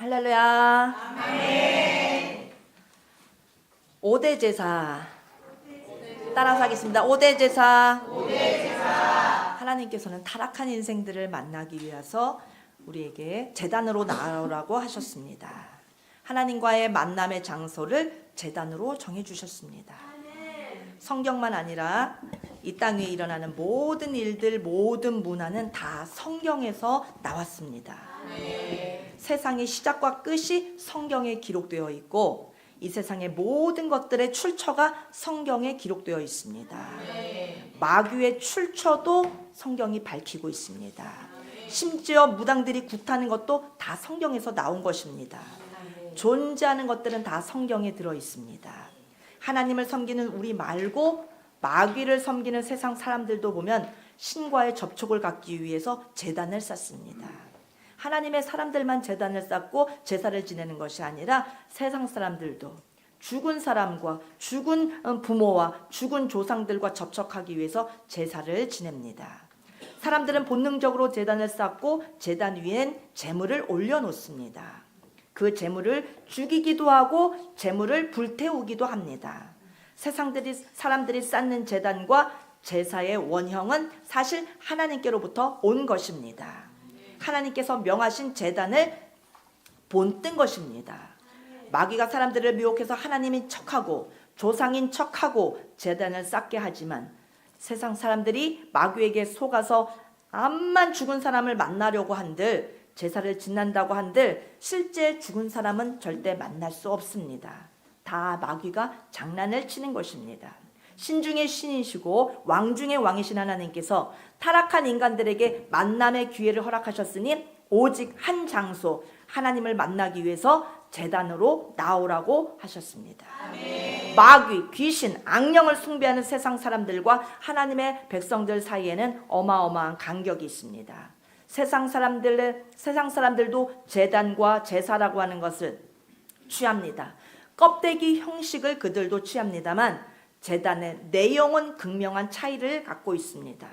할렐루야. 아멘. 5대 제사 따라서 하겠습니다. 5대 제사. 하나님께서는 타락한 인생들을 만나기 위해서 우리에게 제단으로 나아오라고 하셨습니다. 하나님과의 만남의 장소를 제단으로 정해주셨습니다. 성경만 아니라 이 땅 위에 일어나는 모든 일들, 모든 문화는 다 성경에서 나왔습니다. 세상의 시작과 끝이 성경에 기록되어 있고 이 세상의 모든 것들의 출처가 성경에 기록되어 있습니다. 마귀의 출처도 성경이 밝히고 있습니다. 심지어 무당들이 굿하는 것도 다 성경에서 나온 것입니다. 존재하는 것들은 다 성경에 들어 있습니다. 하나님을 섬기는 우리 말고 마귀를 섬기는 세상 사람들도 보면 신과의 접촉을 갖기 위해서 제단을 쌓습니다. 하나님의 사람들만 제단을 쌓고 제사를 지내는 것이 아니라 세상 사람들도 죽은 사람과 죽은 부모와 죽은 조상들과 접촉하기 위해서 제사를 지냅니다. 사람들은 본능적으로 제단을 쌓고 제단 위엔 제물을 올려놓습니다. 그 제물을 죽이기도 하고 제물을 불태우기도 합니다. 사람들이 쌓는 제단과 제사의 원형은 사실 하나님께로부터 온 것입니다. 하나님께서 명하신 제단을 본뜬 것입니다. 마귀가 사람들을 미혹해서 하나님인 척하고 조상인 척하고 제단을 쌓게 하지만 세상 사람들이 마귀에게 속아서 암만 죽은 사람을 만나려고 한들 제사를 지낸다고 한들 실제 죽은 사람은 절대 만날 수 없습니다. 다 마귀가 장난을 치는 것입니다. 신중의 신이시고 왕중의 왕이신 하나님께서 타락한 인간들에게 만남의 기회를 허락하셨으니 오직 한 장소 하나님을 만나기 위해서 제단으로 나오라고 하셨습니다. 아멘. 마귀, 귀신, 악령을 숭배하는 세상 사람들과 하나님의 백성들 사이에는 어마어마한 간격이 있습니다. 세상 사람들도 제단과 제사라고 하는 것을 취합니다. 껍데기 형식을 그들도 취합니다만 제단의 내용은 극명한 차이를 갖고 있습니다.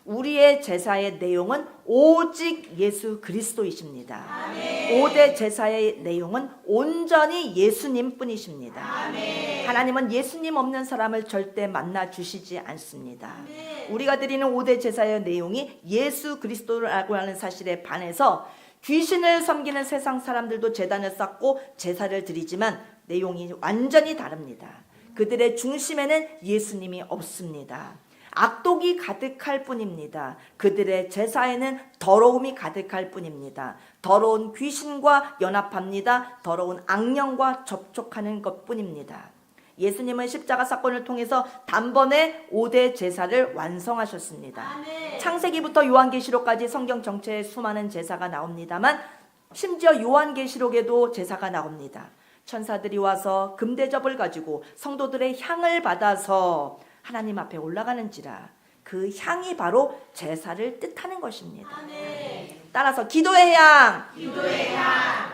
우리의 제사의 내용은 오직 예수 그리스도이십니다. 아멘. 5대 제사의 내용은 온전히 예수님 뿐이십니다. 아멘. 하나님은 예수님 없는 사람을 절대 만나 주시지 않습니다. 아멘. 우리가 드리는 5대 제사의 내용이 예수 그리스도라고 하는 사실에 반해서 귀신을 섬기는 세상 사람들도 제단을 쌓고 제사를 드리지만 내용이 완전히 다릅니다. 그들의 중심에는 예수님이 없습니다. 악독이 가득할 뿐입니다. 그들의 제사에는 더러움이 가득할 뿐입니다. 더러운 귀신과 연합합니다. 더러운 악령과 접촉하는 것뿐입니다. 예수님은 십자가 사건을 통해서 단번에 5대 제사를 완성하셨습니다. 아멘. 창세기부터 요한계시록까지 성경 전체에 수많은 제사가 나옵니다만 심지어 요한계시록에도 제사가 나옵니다. 천사들이 와서 금대접을 가지고 성도들의 향을 받아서 하나님 앞에 올라가는지라 그 향이 바로 제사를 뜻하는 것입니다. 아멘. 따라서 기도의 향.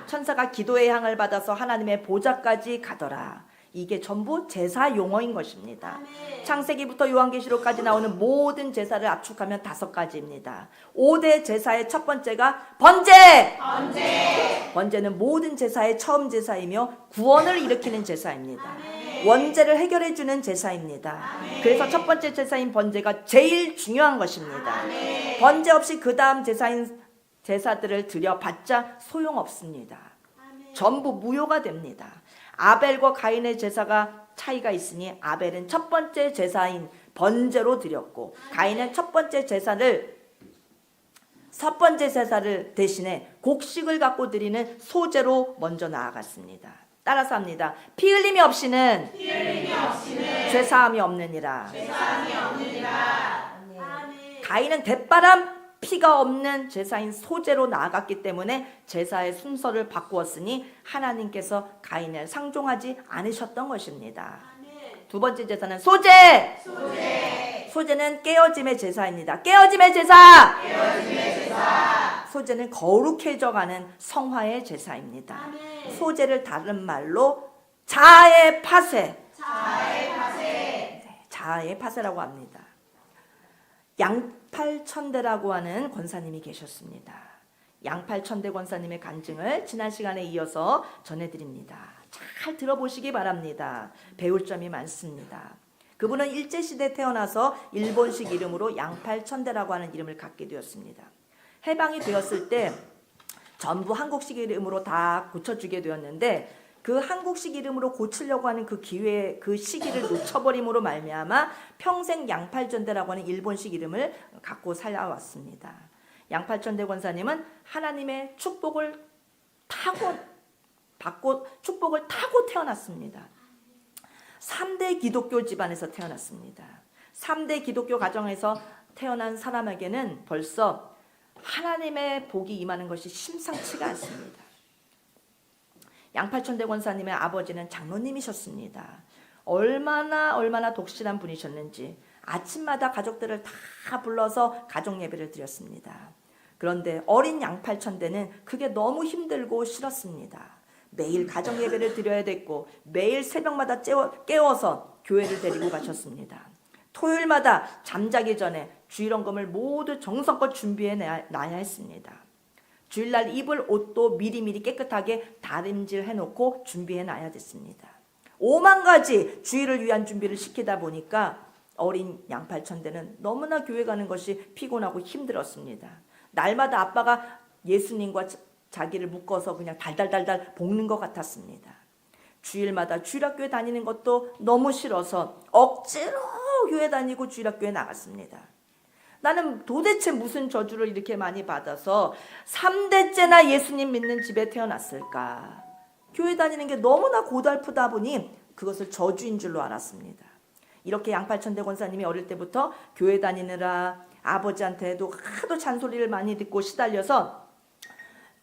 천사가 기도의 향을 받아서 하나님의 보좌까지 가더라. 이게 전부 제사 용어인 것입니다. 아멘. 창세기부터 요한계시록까지 나오는 모든 제사를 압축하면 5가지입니다. 5대 제사의 첫 번째가 번제. 번제는 모든 제사의 처음 제사이며 구원을 일으키는 제사입니다. 아멘. 원죄를 해결해 주는 제사입니다. 아멘. 그래서 첫 번째 제사인 번제가 제일 중요한 것입니다. 아멘. 번제 없이 그 다음 제사들을 드려봤자 소용없습니다. 아멘. 전부 무효가 됩니다. 아벨과 가인의 제사가 차이가 있으니 아벨은 첫 번째 제사인 번제로 드렸고 가인은 첫 번째 제사를 대신에 곡식을 갖고 드리는 소제로 먼저 나아갔습니다. 따라서 합니다. 피 흘림이 없이는 죄사함이 없느니라. 가인은 대바람 피가 없는 제사인 소제로 나아갔기 때문에 제사의 순서를 바꾸었으니 하나님께서 가인을 상종하지 않으셨던 것입니다. 두 번째 제사는 소제. 소제는 깨어짐의 제사입니다. 깨어짐의 제사. 소제는 거룩해져가는 성화의 제사입니다. 소제를 다른 말로 자아의 파쇄. 자아의 파쇄라고 합니다. 양팔천대라고 하는 권사님이 계셨습니다. 양팔천대 권사님의 간증을 지난 시간에 이어서 전해드립니다. 잘 들어보시기 바랍니다. 배울 점이 많습니다. 그분은 일제시대에 태어나서 일본식 이름으로 양팔천대라고 하는 이름을 갖게 되었습니다. 해방이 되었을 때 전부 한국식 이름으로 다 고쳐주게 되었는데 그 한국식 이름으로 고치려고 하는 그 기회, 그 시기를 놓쳐버림으로 말미암아 평생 양팔천대라고 하는 일본식 이름을 갖고 살아왔습니다. 양팔천대 권사님은 하나님의 축복을 축복을 타고 태어났습니다. 3대 기독교 집안에서 태어났습니다. 3대 기독교 가정에서 태어난 사람에게는 벌써 하나님의 복이 임하는 것이 심상치가 않습니다. 양팔천대 권사님의 아버지는 장로님이셨습니다. 얼마나 독실한 분이셨는지 아침마다 가족들을 다 불러서 가족 예배를 드렸습니다. 그런데 어린 양팔천대는 그게 너무 힘들고 싫었습니다. 매일 가정 예배를 드려야 됐고 매일 새벽마다 깨워서 교회를 데리고 가셨습니다. 토요일마다 잠자기 전에 주일원금을 모두 정성껏 준비해 놔야 했습니다. 주일날 입을 옷도 미리미리 깨끗하게 다림질 해놓고 준비해 놔야 됐습니다. 5만 가지 주일을 위한 준비를 시키다 보니까 어린 양팔천대는 너무나 교회 가는 것이 피곤하고 힘들었습니다. 날마다 아빠가 예수님과 자기를 묶어서 그냥 달달달달 볶는 것 같았습니다. 주일마다 주일학교에 다니는 것도 너무 싫어서 억지로 교회 다니고 주일학교에 나갔습니다. 나는 도대체 무슨 저주를 이렇게 많이 받아서 3대째나 예수님 믿는 집에 태어났을까? 교회 다니는 게 너무나 고달프다 보니 그것을 저주인 줄로 알았습니다. 이렇게 양팔천대 권사님이 어릴 때부터 교회 다니느라 아버지한테도 하도 잔소리를 많이 듣고 시달려서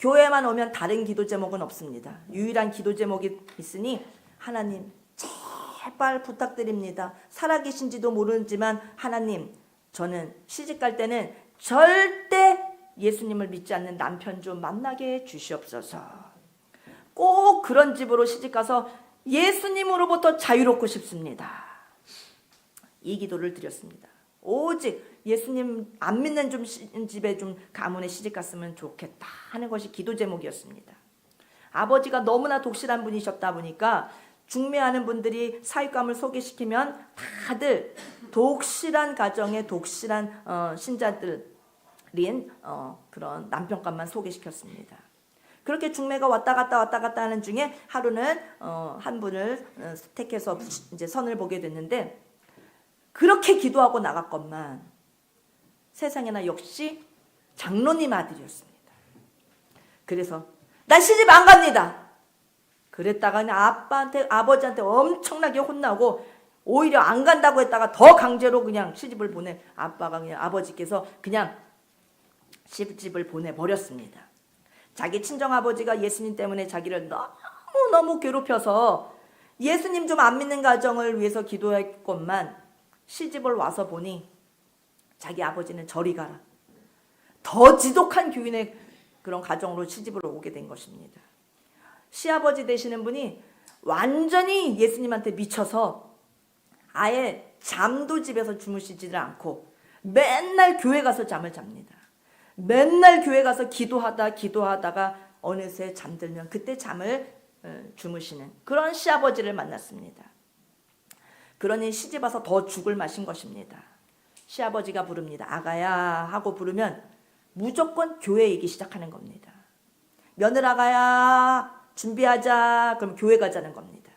교회만 오면 다른 기도 제목은 없습니다. 유일한 기도 제목이 있으니 하나님 제발 부탁드립니다. 살아계신지도 모르지만 하나님 저는 시집갈 때는 절대 예수님을 믿지 않는 남편 좀 만나게 해 주시옵소서. 꼭 그런 집으로 시집가서 예수님으로부터 자유롭고 싶습니다. 이 기도를 드렸습니다. 오직 예수님 안 믿는 좀 집에 좀 가문에 시집갔으면 좋겠다 하는 것이 기도 제목이었습니다. 아버지가 너무나 독실한 분이셨다 보니까 중매하는 분들이 사윗감을 소개시키면 다들 독실한 가정의 독실한 신자들인 그런 남편감만 소개시켰습니다. 그렇게 중매가 왔다 갔다 하는 중에 하루는 한 분을 택해서 이제 선을 보게 됐는데 그렇게 기도하고 나갔건만 세상에나 역시 장로님 아들이었습니다. 그래서 나 시집 안 갑니다. 그랬다가 그냥 아버지한테 엄청나게 혼나고 오히려 안 간다고 했다가 더 강제로 그냥 시집을 아버지께서 그냥 시집을 보내버렸습니다. 자기 친정아버지가 예수님 때문에 자기를 너무 괴롭혀서 예수님 좀 안 믿는 가정을 위해서 기도했건만 시집을 와서 보니 자기 아버지는 저리 가라. 더 지독한 교인의 그런 가정으로 시집을 오게 된 것입니다. 시아버지 되시는 분이 완전히 예수님한테 미쳐서 아예 잠도 집에서 주무시지를 않고 맨날 교회 가서 잠을 잡니다. 맨날 교회 가서 기도하다가 어느새 잠들면 그때 잠을 주무시는 그런 시아버지를 만났습니다. 그러니 시집 와서 더 죽을 맛인 것입니다. 시아버지가 부릅니다. 아가야 하고 부르면 무조건 교회이기 시작하는 겁니다. 며느라가야 준비하자 그럼 교회 가자는 겁니다.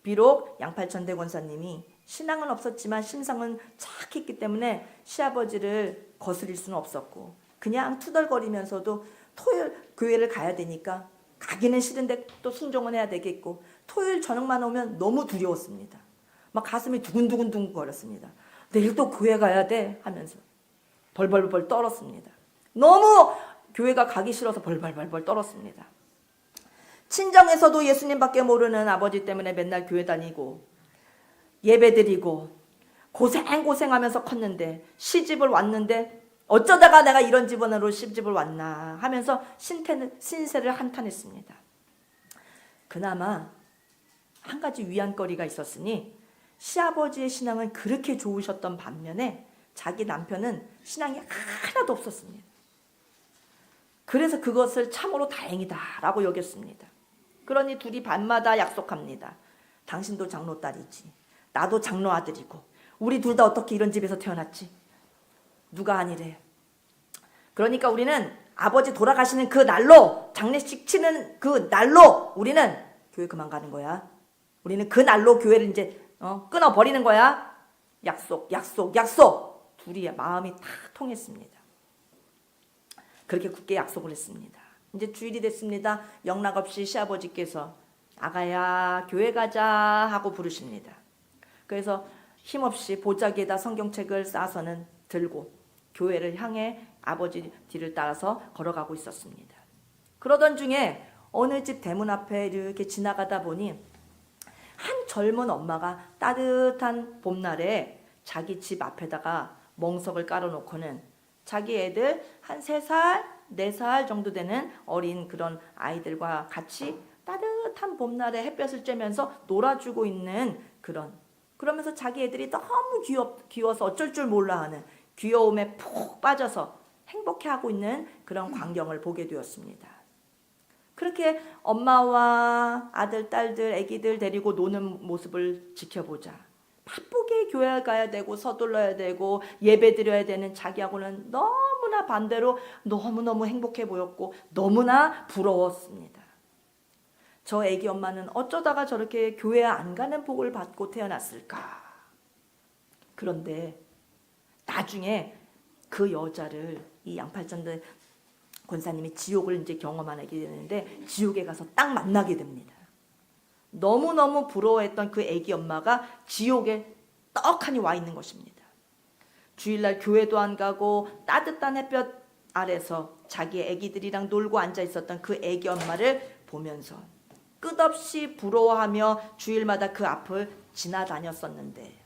비록 양팔천대 권사님이 신앙은 없었지만 심상은 착했기 때문에 시아버지를 거스릴 수는 없었고 그냥 투덜거리면서도 토요일 교회를 가야 되니까 가기는 싫은데 또 순종은 해야 되겠고 토요일 저녁만 오면 너무 두려웠습니다. 막 가슴이 두근두근 거렸습니다. 내일 또 교회 가야 돼 하면서 벌벌벌 떨었습니다. 너무 교회가 가기 싫어서 벌벌벌 떨었습니다. 친정에서도 예수님밖에 모르는 아버지 때문에 맨날 교회 다니고 예배드리고 고생하면서 컸는데 시집을 왔는데 어쩌다가 내가 이런 집안으로 시집을 왔나 하면서 신세를 한탄했습니다. 그나마 한 가지 위안거리가 있었으니 시아버지의 신앙은 그렇게 좋으셨던 반면에 자기 남편은 신앙이 하나도 없었습니다. 그래서 그것을 참으로 다행이다라고 여겼습니다. 그러니 둘이 밤마다 약속합니다. 당신도 장로 딸이지, 나도 장로 아들이고, 우리 둘 다 어떻게 이런 집에서 태어났지? 누가 아니래. 그러니까 우리는 아버지 돌아가시는 그 날로, 장례식 치는 그 날로 우리는 교회 그만 가는 거야. 우리는 그 날로 교회를 이제 끊어버리는 거야. 약속, 약속, 약속. 둘이 마음이 다 통했습니다. 그렇게 굳게 약속을 했습니다. 이제 주일이 됐습니다. 영락없이 시아버지께서 아가야 교회 가자 하고 부르십니다. 그래서 힘없이 보자기에다 성경책을 싸서는 들고 교회를 향해 아버지 뒤를 따라서 걸어가고 있었습니다. 그러던 중에 어느 집 대문 앞에 이렇게 지나가다 보니 한 젊은 엄마가 따뜻한 봄날에 자기 집 앞에다가 멍석을 깔아놓고는 자기 애들 한 3살, 4살 정도 되는 어린 그런 아이들과 같이 따뜻한 봄날에 햇볕을 쬐면서 놀아주고 있는 그러면서 자기 애들이 너무 귀여워서 어쩔 줄 몰라 하는 귀여움에 푹 빠져서 행복해하고 있는 그런 광경을 보게 되었습니다. 그렇게 엄마와 아들, 딸들, 아기들 데리고 노는 모습을 지켜보자 바쁘게 교회 가야 되고 서둘러야 되고 예배 드려야 되는 자기하고는 너무나 반대로 너무너무 행복해 보였고 너무나 부러웠습니다. 저 애기 엄마는 어쩌다가 저렇게 교회 안 가는 복을 받고 태어났을까? 그런데 나중에 그 여자를 이 양팔천대 권사님이 지옥을 이제 경험하게 되는데 지옥에 가서 딱 만나게 됩니다. 너무너무 부러워했던 그 애기 엄마가 지옥에 떡하니 와 있는 것입니다. 주일날 교회도 안 가고 따뜻한 햇볕 아래서 자기 애기들이랑 놀고 앉아 있었던 그 애기 엄마를 보면서 끝없이 부러워하며 주일마다 그 앞을 지나다녔었는데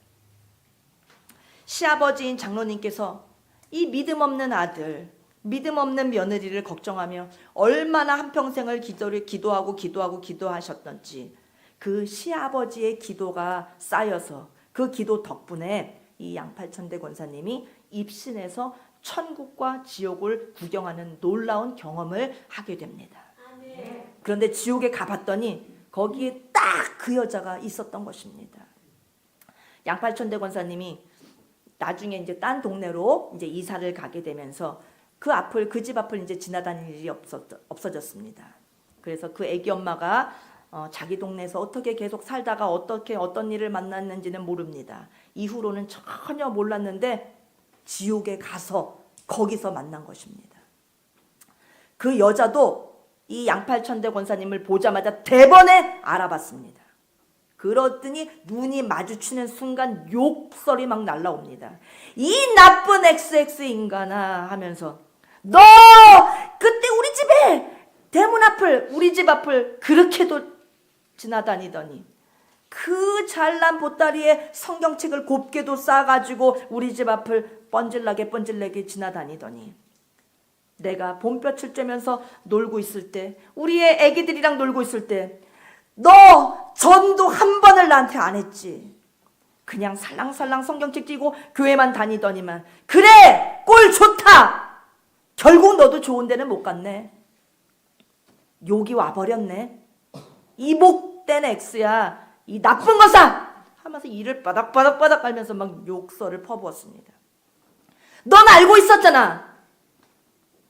시아버지인 장로님께서 이 믿음 없는 아들, 믿음 없는 며느리를 걱정하며 얼마나 한평생을 기도하셨던지 그 시아버지의 기도가 쌓여서 그 기도 덕분에 이 양팔천대 권사님이 입신해서 천국과 지옥을 구경하는 놀라운 경험을 하게 됩니다. 그런데 지옥에 가봤더니 거기에 딱 그 여자가 있었던 것입니다. 양팔천대 권사님이 나중에 이제 딴 동네로 이제 이사를 가게 되면서 그 집 앞을 이제 지나다닐 일이 없어졌습니다. 그래서 그 애기 엄마가 자기 동네에서 어떻게 계속 살다가 어떤 일을 만났는지는 모릅니다. 이후로는 전혀 몰랐는데 지옥에 가서 거기서 만난 것입니다. 그 여자도 이 양팔천대 권사님을 보자마자 대번에 알아봤습니다. 그러더니 눈이 마주치는 순간 욕설이 막 날라옵니다. 이 나쁜 XX 인간아 하면서 너 그때 우리 집에 대문 앞을 우리 집 앞을 그렇게도 지나다니더니 그 잘난 보따리에 성경책을 곱게도 싸가지고 우리 집 앞을 번질나게 지나다니더니 내가 봄볕을 쬐면서 놀고 있을 때 우리의 애기들이랑 놀고 있을 때 너 전도 한 번을 나한테 안 했지. 그냥 살랑살랑 성경책 띄고 교회만 다니더니만 그래 꼴 좋다. 결국 너도 좋은 데는 못 갔네. 욕이 와버렸네. 이 목된 X야 이 나쁜 것아 하면서 이를 바닥바닥 깔면서 막 욕설을 퍼부었습니다. 넌 알고 있었잖아.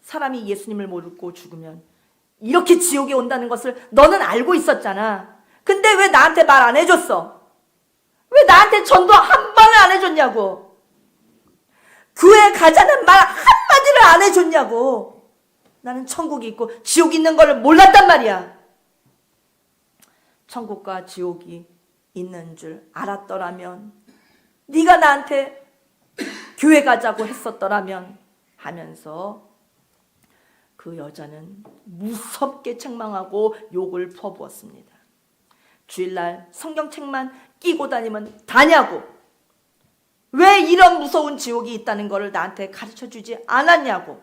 사람이 예수님을 모르고 죽으면 이렇게 지옥에 온다는 것을 너는 알고 있었잖아. 근데 왜 나한테 말 안 해줬어? 왜 나한테 전도 한 번을 안 해줬냐고. 교회 가자는 말 한마디를 안 해줬냐고. 나는 천국이 있고 지옥이 있는 걸 몰랐단 말이야. 천국과 지옥이 있는 줄 알았더라면 네가 나한테 교회 가자고 했었더라면 하면서 그 여자는 무섭게 책망하고 욕을 퍼부었습니다. 주일날 성경책만 끼고 다니면 다냐고. 왜 이런 무서운 지옥이 있다는 것을 나한테 가르쳐주지 않았냐고.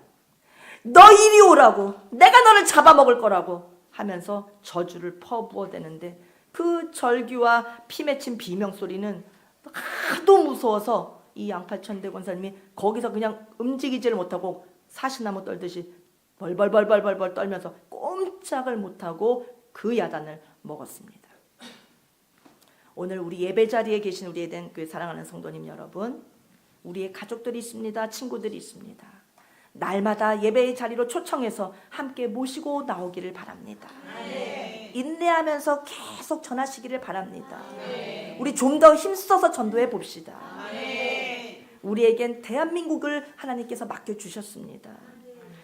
너 이리 오라고. 내가 너를 잡아먹을 거라고 하면서 저주를 퍼부어대는데 그 절규와 피 맺힌 비명소리는 하도 무서워서 이 양팔천대 권사님이 거기서 그냥 움직이지를 못하고 사시나무 떨듯이 벌벌벌벌벌 떨면서 꼼짝을 못하고 그 야단을 먹었습니다. 오늘 우리 예배 자리에 계신 우리 에덴교회 사랑하는 성도님 여러분, 우리의 가족들이 있습니다. 친구들이 있습니다. 날마다 예배의 자리로 초청해서 함께 모시고 나오기를 바랍니다. 인내하면서 계속 전하시기를 바랍니다. 우리 좀 더 힘써서 전도해 봅시다. 우리에겐 대한민국을 하나님께서 맡겨주셨습니다.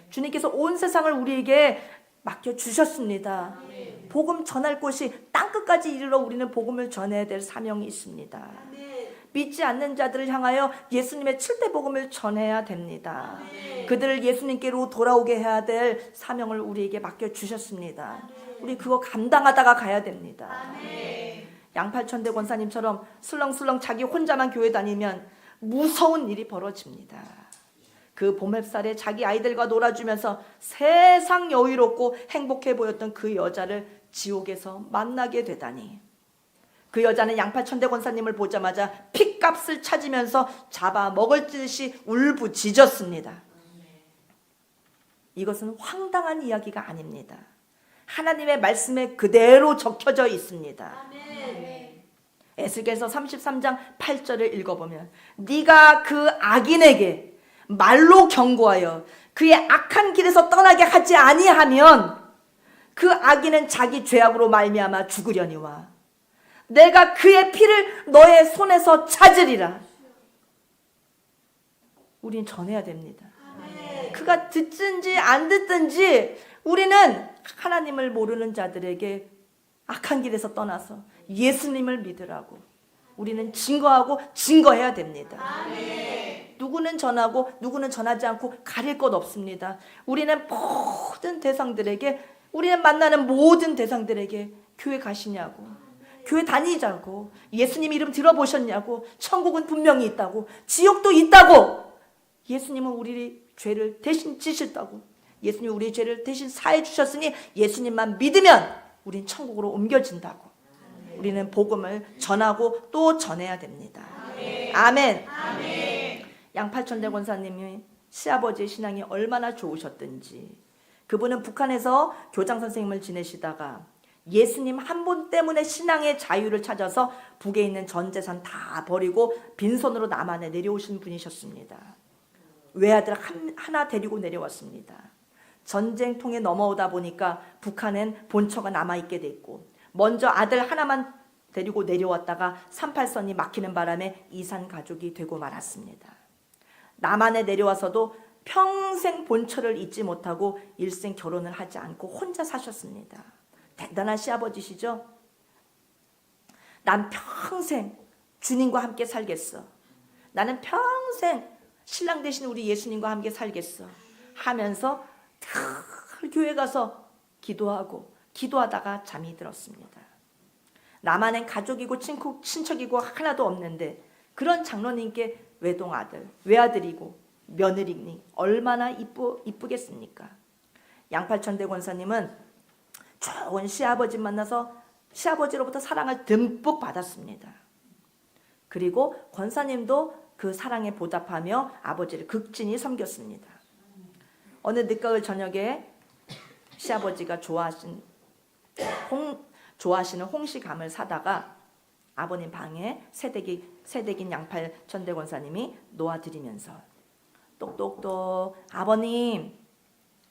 주님께서 온 세상을 우리에게 맡겨주셨습니다. 복음 전할 곳이 땅끝까지 이르러 우리는 복음을 전해야 될 사명이 있습니다. 믿지 않는 자들을 향하여 예수님의 7대 복음을 전해야 됩니다. 그들을 예수님께로 돌아오게 해야 될 사명을 우리에게 맡겨주셨습니다. 우리 그거 감당하다가 가야 됩니다. 양팔천대 권사님처럼 슬렁슬렁 자기 혼자만 교회 다니면 무서운 일이 벌어집니다. 그 봄햇살에 자기 아이들과 놀아주면서 세상 여유롭고 행복해 보였던 그 여자를 지옥에서 만나게 되다니. 그 여자는 양팔천대 권사님을 보자마자 핏값을 찾으면서 잡아먹을 듯이 울부짖었습니다. 이것은 황당한 이야기가 아닙니다. 하나님의 말씀에 그대로 적혀져 있습니다. 에스겔서 33장 8절을 읽어보면 네가 그 악인에게 말로 경고하여 그의 악한 길에서 떠나게 하지 아니하면 그 악인은 자기 죄악으로 말미암아 죽으려니와 내가 그의 피를 너의 손에서 찾으리라. 우린 전해야 됩니다. 그가 듣든지 안 듣든지 우리는 하나님을 모르는 자들에게 악한 길에서 떠나서 예수님을 믿으라고 우리는 증거하고 증거해야 됩니다. 누구는 전하고 누구는 전하지 않고 가릴 것 없습니다. 우리는 모든 대상들에게, 우리는 만나는 모든 대상들에게 교회 가시냐고, 교회 다니자고, 예수님 이름 들어보셨냐고, 천국은 분명히 있다고, 지옥도 있다고, 예수님은 우리 죄를 대신 지셨다고, 예수님이 우리 죄를 대신 사해 주셨으니 예수님만 믿으면 우린 천국으로 옮겨진다고. 우리는 복음을 전하고 또 전해야 됩니다. 아멘. 양팔천대 권사님이 시아버지의 신앙이 얼마나 좋으셨든지, 그분은 북한에서 교장 선생님을 지내시다가 예수님 한 분 때문에 신앙의 자유를 찾아서 북에 있는 전 재산 다 버리고 빈손으로 남한에 내려오신 분이셨습니다. 외아들 하나 데리고 내려왔습니다. 전쟁통에 넘어오다 보니까 북한엔 본처가 남아있게 됐고, 먼저 아들 하나만 데리고 내려왔다가 38선이 막히는 바람에 이산 가족이 되고 말았습니다. 남한에 내려와서도 평생 본처를 잊지 못하고 일생 결혼을 하지 않고 혼자 사셨습니다. 대단한 시아버지시죠? 난 평생 주님과 함께 살겠어. 나는 평생 신랑 되신 우리 예수님과 함께 살겠어 하면서 늘 교회 가서 기도하고 기도하다가 잠이 들었습니다. 남한엔 가족이고 친척이고 하나도 없는데 그런 장로님께 외동아들, 외아들이고 며느리니 얼마나 이쁘겠습니까? 양팔천대 권사님은 좋은 시아버지 만나서 시아버지로부터 사랑을 듬뿍 받았습니다. 그리고 권사님도 그 사랑에 보답하며 아버지를 극진히 섬겼습니다. 어느 늦가을 저녁에 시아버지가 좋아하시는 홍시감을 사다가 아버님 방에 새댁인 양팔천대 권사님이 놓아드리면서 똑똑똑, 아버님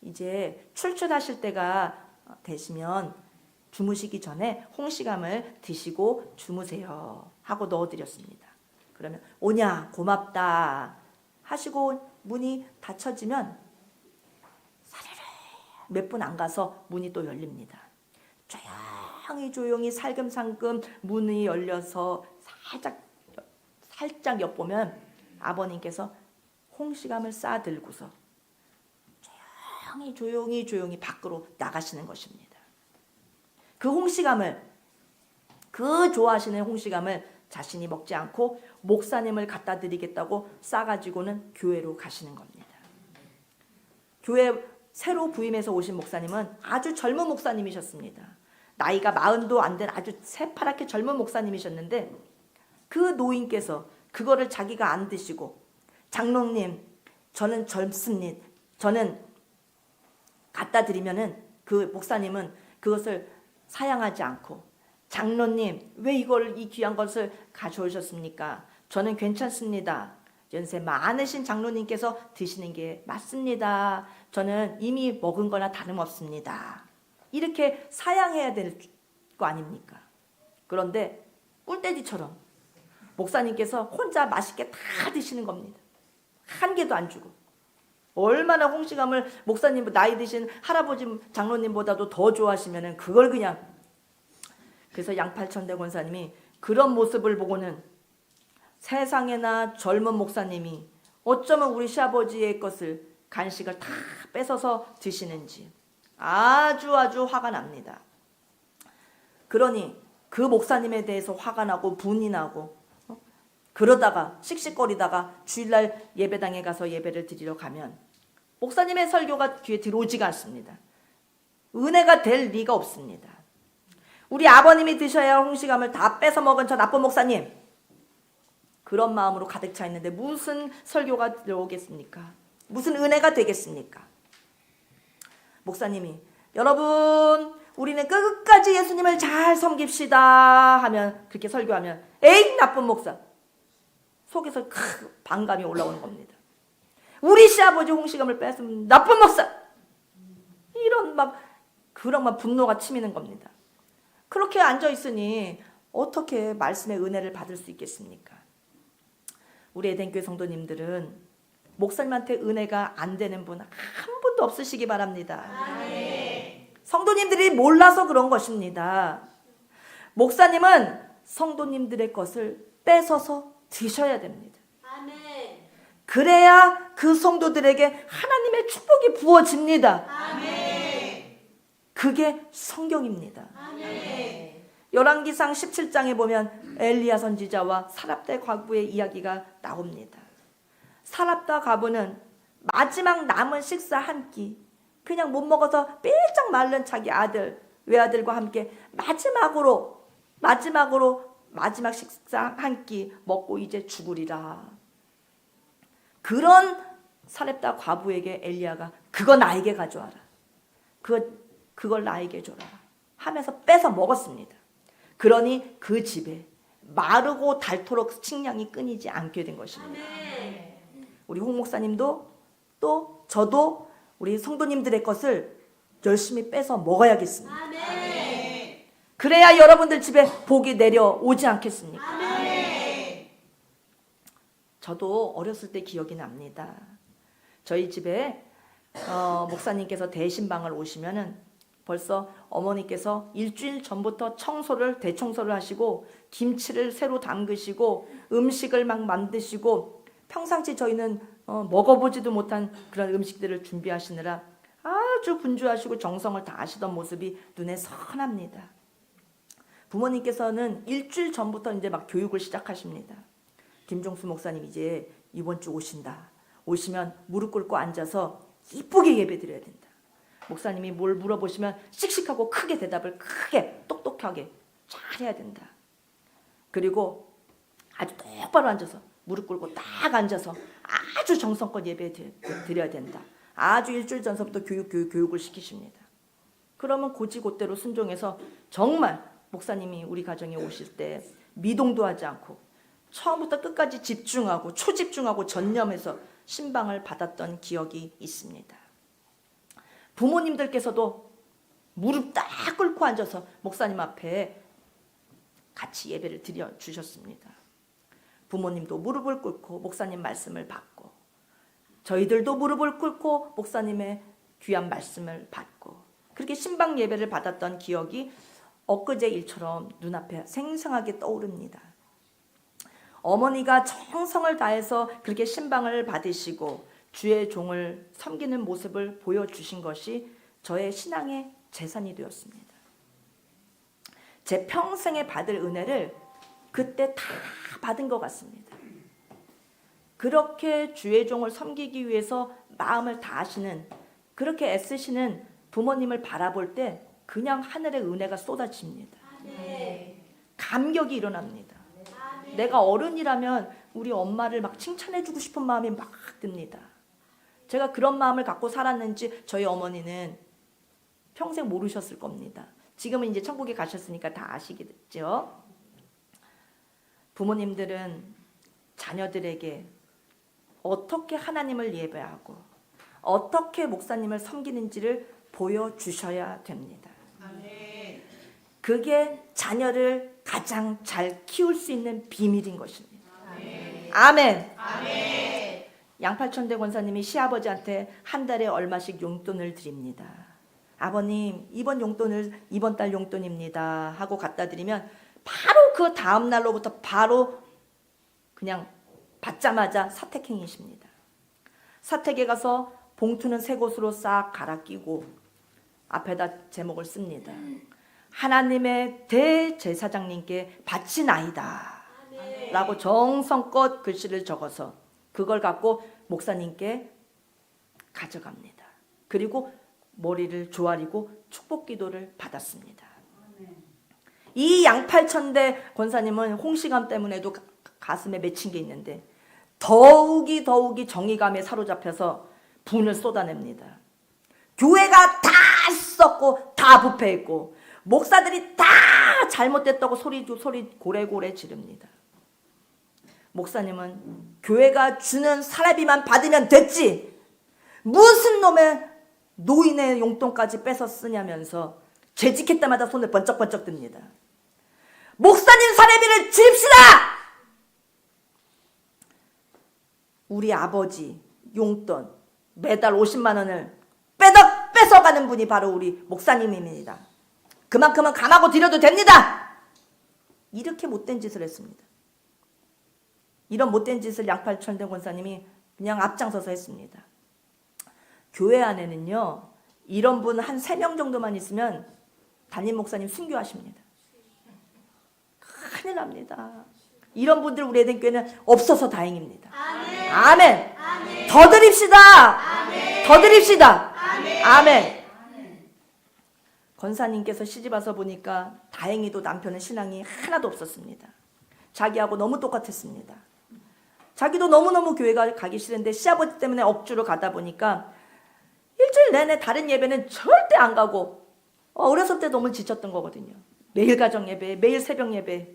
이제 출출하실 때가 되시면 주무시기 전에 홍시감을 드시고 주무세요 하고 넣어드렸습니다. 그러면 오냐 고맙다 하시고 문이 닫혀지면 사르르 몇 분 안 가서 문이 또 열립니다. 조용히 살금살금 문이 열려서 살짝 엿보면 아버님께서 홍시감을 싸들고서 조용히 밖으로 나가시는 것입니다. 그 홍시감을, 그 좋아하시는 홍시감을 자신이 먹지 않고 목사님을 갖다 드리겠다고 싸가지고는 교회로 가시는 겁니다. 교회 새로 부임해서 오신 목사님은 아주 젊은 목사님이셨습니다. 나이가 40도 안 된 아주 새파랗게 젊은 목사님이셨는데 그 노인께서 그거를 자기가 안 드시고, 장로님 저는 젊습니다. 저는 갖다 드리면은 그 목사님은 그것을 사양하지 않고 장로님 왜 이 귀한 것을 가져오셨습니까? 저는 괜찮습니다. 연세 많으신 장로님께서 드시는 게 맞습니다. 저는 이미 먹은 거나 다름없습니다. 이렇게 사양해야 될 거 아닙니까? 그런데 꿀떼지처럼 목사님께서 혼자 맛있게 다 드시는 겁니다. 한 개도 안 주고. 얼마나 홍시감을 목사님 나이 드신 할아버지 장로님보다도 더 좋아하시면은 그걸 그냥. 그래서 양팔천대 권사님이 그런 모습을 보고는 세상에나 젊은 목사님이 어쩌면 우리 시아버지의 것을 간식을 다 뺏어서 드시는지 아주 화가 납니다. 그러니 그 목사님에 대해서 화가 나고 분이 나고 그러다가 씩씩거리다가 주일날 예배당에 가서 예배를 드리러 가면 목사님의 설교가 귀에 들어오지가 않습니다. 은혜가 될 리가 없습니다. 우리 아버님이 드셔야 할 홍시감을 다 뺏어 먹은 저 나쁜 목사님, 그런 마음으로 가득 차 있는데 무슨 설교가 들어오겠습니까? 무슨 은혜가 되겠습니까? 목사님이 여러분 우리는 끝까지 예수님을 잘 섬깁시다 하면, 그렇게 설교하면 에이 나쁜 목사, 속에서 반감이 올라오는 겁니다. 우리 시아버지 홍시감을 뺏으면 나쁜 목사, 이런 그런 분노가 치미는 겁니다. 그렇게 앉아 있으니 어떻게 말씀의 은혜를 받을 수 있겠습니까? 우리 에덴교회 성도님들은 목사님한테 은혜가 안 되는 분 한 분도 없으시기 바랍니다. 아멘. 성도님들이 몰라서 그런 것입니다. 목사님은 성도님들의 것을 뺏어서 드셔야 됩니다. 아멘. 그래야 그 성도들에게 하나님의 축복이 부어집니다. 아멘. 그게 성경입니다. 아멘. 열왕기상 17장에 보면 엘리야 선지자와 사랍다 과부의 이야기가 나옵니다. 사랍다 과부는 마지막 남은 식사 한 끼 그냥 못 먹어서 삐쩍 마른 자기 외아들과 함께 마지막 식사 한 끼 먹고 이제 죽으리라. 그런 사렙다 과부에게 엘리야가 그거 나에게 가져와라. 그걸 나에게 줘라 하면서 뺏어 먹었습니다. 그러니 그 집에 마르고 닳도록 식량이 끊이지 않게 된 것입니다. 우리 홍 목사님도 또 저도 우리 성도님들의 것을 열심히 뺏어 먹어야겠습니다. 그래야 여러분들 집에 복이 내려오지 않겠습니까? 저도 어렸을 때 기억이 납니다. 저희 집에 목사님께서 대신방을 오시면은 벌써 어머니께서 일주일 전부터 대청소를 하시고 김치를 새로 담그시고 음식을 막 만드시고 평상시 저희는 먹어보지도 못한 그런 음식들을 준비하시느라 아주 분주하시고 정성을 다하시던 모습이 눈에 선합니다. 부모님께서는 일주일 전부터 이제 막 교육을 시작하십니다. 김종수 목사님 이제 이번 주 오신다. 오시면 무릎 꿇고 앉아서 이쁘게 예배드려야 된다. 목사님이 뭘 물어보시면 씩씩하고 크게 대답을 크게 똑똑하게 잘 해야 된다. 그리고 아주 똑바로 앉아서 무릎 꿇고 딱 앉아서 아주 정성껏 예배 드려야 된다. 아주 일주일 전서부터 교육을 시키십니다. 그러면 곧이곧대로 순종해서 정말 목사님이 우리 가정에 오실 때 미동도 하지 않고 처음부터 끝까지 집중하고 초집중하고 전념해서 신방을 받았던 기억이 있습니다. 부모님들께서도 무릎 딱 꿇고 앉아서 목사님 앞에 같이 예배를 드려 주셨습니다. 부모님도 무릎을 꿇고 목사님 말씀을 받고 저희들도 무릎을 꿇고 목사님의 귀한 말씀을 받고 그렇게 신방 예배를 받았던 기억이 엊그제 일처럼 눈앞에 생생하게 떠오릅니다. 어머니가 정성을 다해서 그렇게 신방을 받으시고 주의 종을 섬기는 모습을 보여주신 것이 저의 신앙의 재산이 되었습니다. 제 평생에 받을 은혜를 그때 다 받은 것 같습니다. 그렇게 주의 종을 섬기기 위해서 마음을 다하시는, 그렇게 애쓰시는 부모님을 바라볼 때 그냥 하늘의 은혜가 쏟아집니다. 감격이 일어납니다. 내가 어른이라면 우리 엄마를 막 칭찬해주고 싶은 마음이 막 듭니다. 제가 그런 마음을 갖고 살았는지 저희 어머니는 평생 모르셨을 겁니다. 지금은 이제 천국에 가셨으니까 다 아시겠죠? 부모님들은 자녀들에게 어떻게 하나님을 예배하고 어떻게 목사님을 섬기는지를 보여주셔야 됩니다. 그게 자녀를 가장 잘 키울 수 있는 비밀인 것입니다. 아멘. 양팔천대 권사님이 시아버지한테 한 달에 얼마씩 용돈을 드립니다. 아버님, 이번 달 용돈입니다 하고 갖다 드리면 바로 그 다음 날로부터 바로 그냥 받자마자 사택행위십니다. 사택에 가서 봉투는 새 곳으로 싹 갈아 끼고 앞에다 제목을 씁니다. 하나님의 대제사장님께 바치나이다 라고 정성껏 글씨를 적어서 그걸 갖고 목사님께 가져갑니다. 그리고 머리를 조아리고 축복 기도를 받았습니다. 이 양팔천대 권사님은 홍시감 때문에도 가슴에 맺힌 게 있는데 더욱이 정의감에 사로잡혀서 분을 쏟아냅니다. 교회가 다 썩고 다 부패했고 목사들이 다 잘못됐다고 소리 고래고래 지릅니다. 목사님은 교회가 주는 사례비만 받으면 됐지 무슨 놈의 노인의 용돈까지 뺏어 쓰냐면서 재직할 때마다 손을 번쩍번쩍 듭니다. 목사님 사례비를 지립시다! 우리 아버지 용돈 매달 50만 원을 뺏어가는 분이 바로 우리 목사님입니다. 그만큼은 감하고 드려도 됩니다. 이렇게 못된 짓을 했습니다. 이런 못된 짓을 양팔천대 권사님이 그냥 앞장서서 했습니다. 교회 안에는요 이런 분 한 3명 정도만 있으면 담임 목사님 순교하십니다. 큰일 납니다. 이런 분들 우리 에덴교회는 없어서 다행입니다. 아멘. 더 드립시다. 더 드립시다. 아멘. 권사님께서 시집 와서 보니까 다행히도 남편은 신앙이 하나도 없었습니다. 자기하고 너무 똑같았습니다. 자기도 너무너무 교회가 가기 싫은데 시아버지 때문에 억지로 가다 보니까 일주일 내내 다른 예배는 절대 안 가고 어렸을 때 너무 지쳤던 거거든요. 매일 가정 예배, 매일 새벽 예배,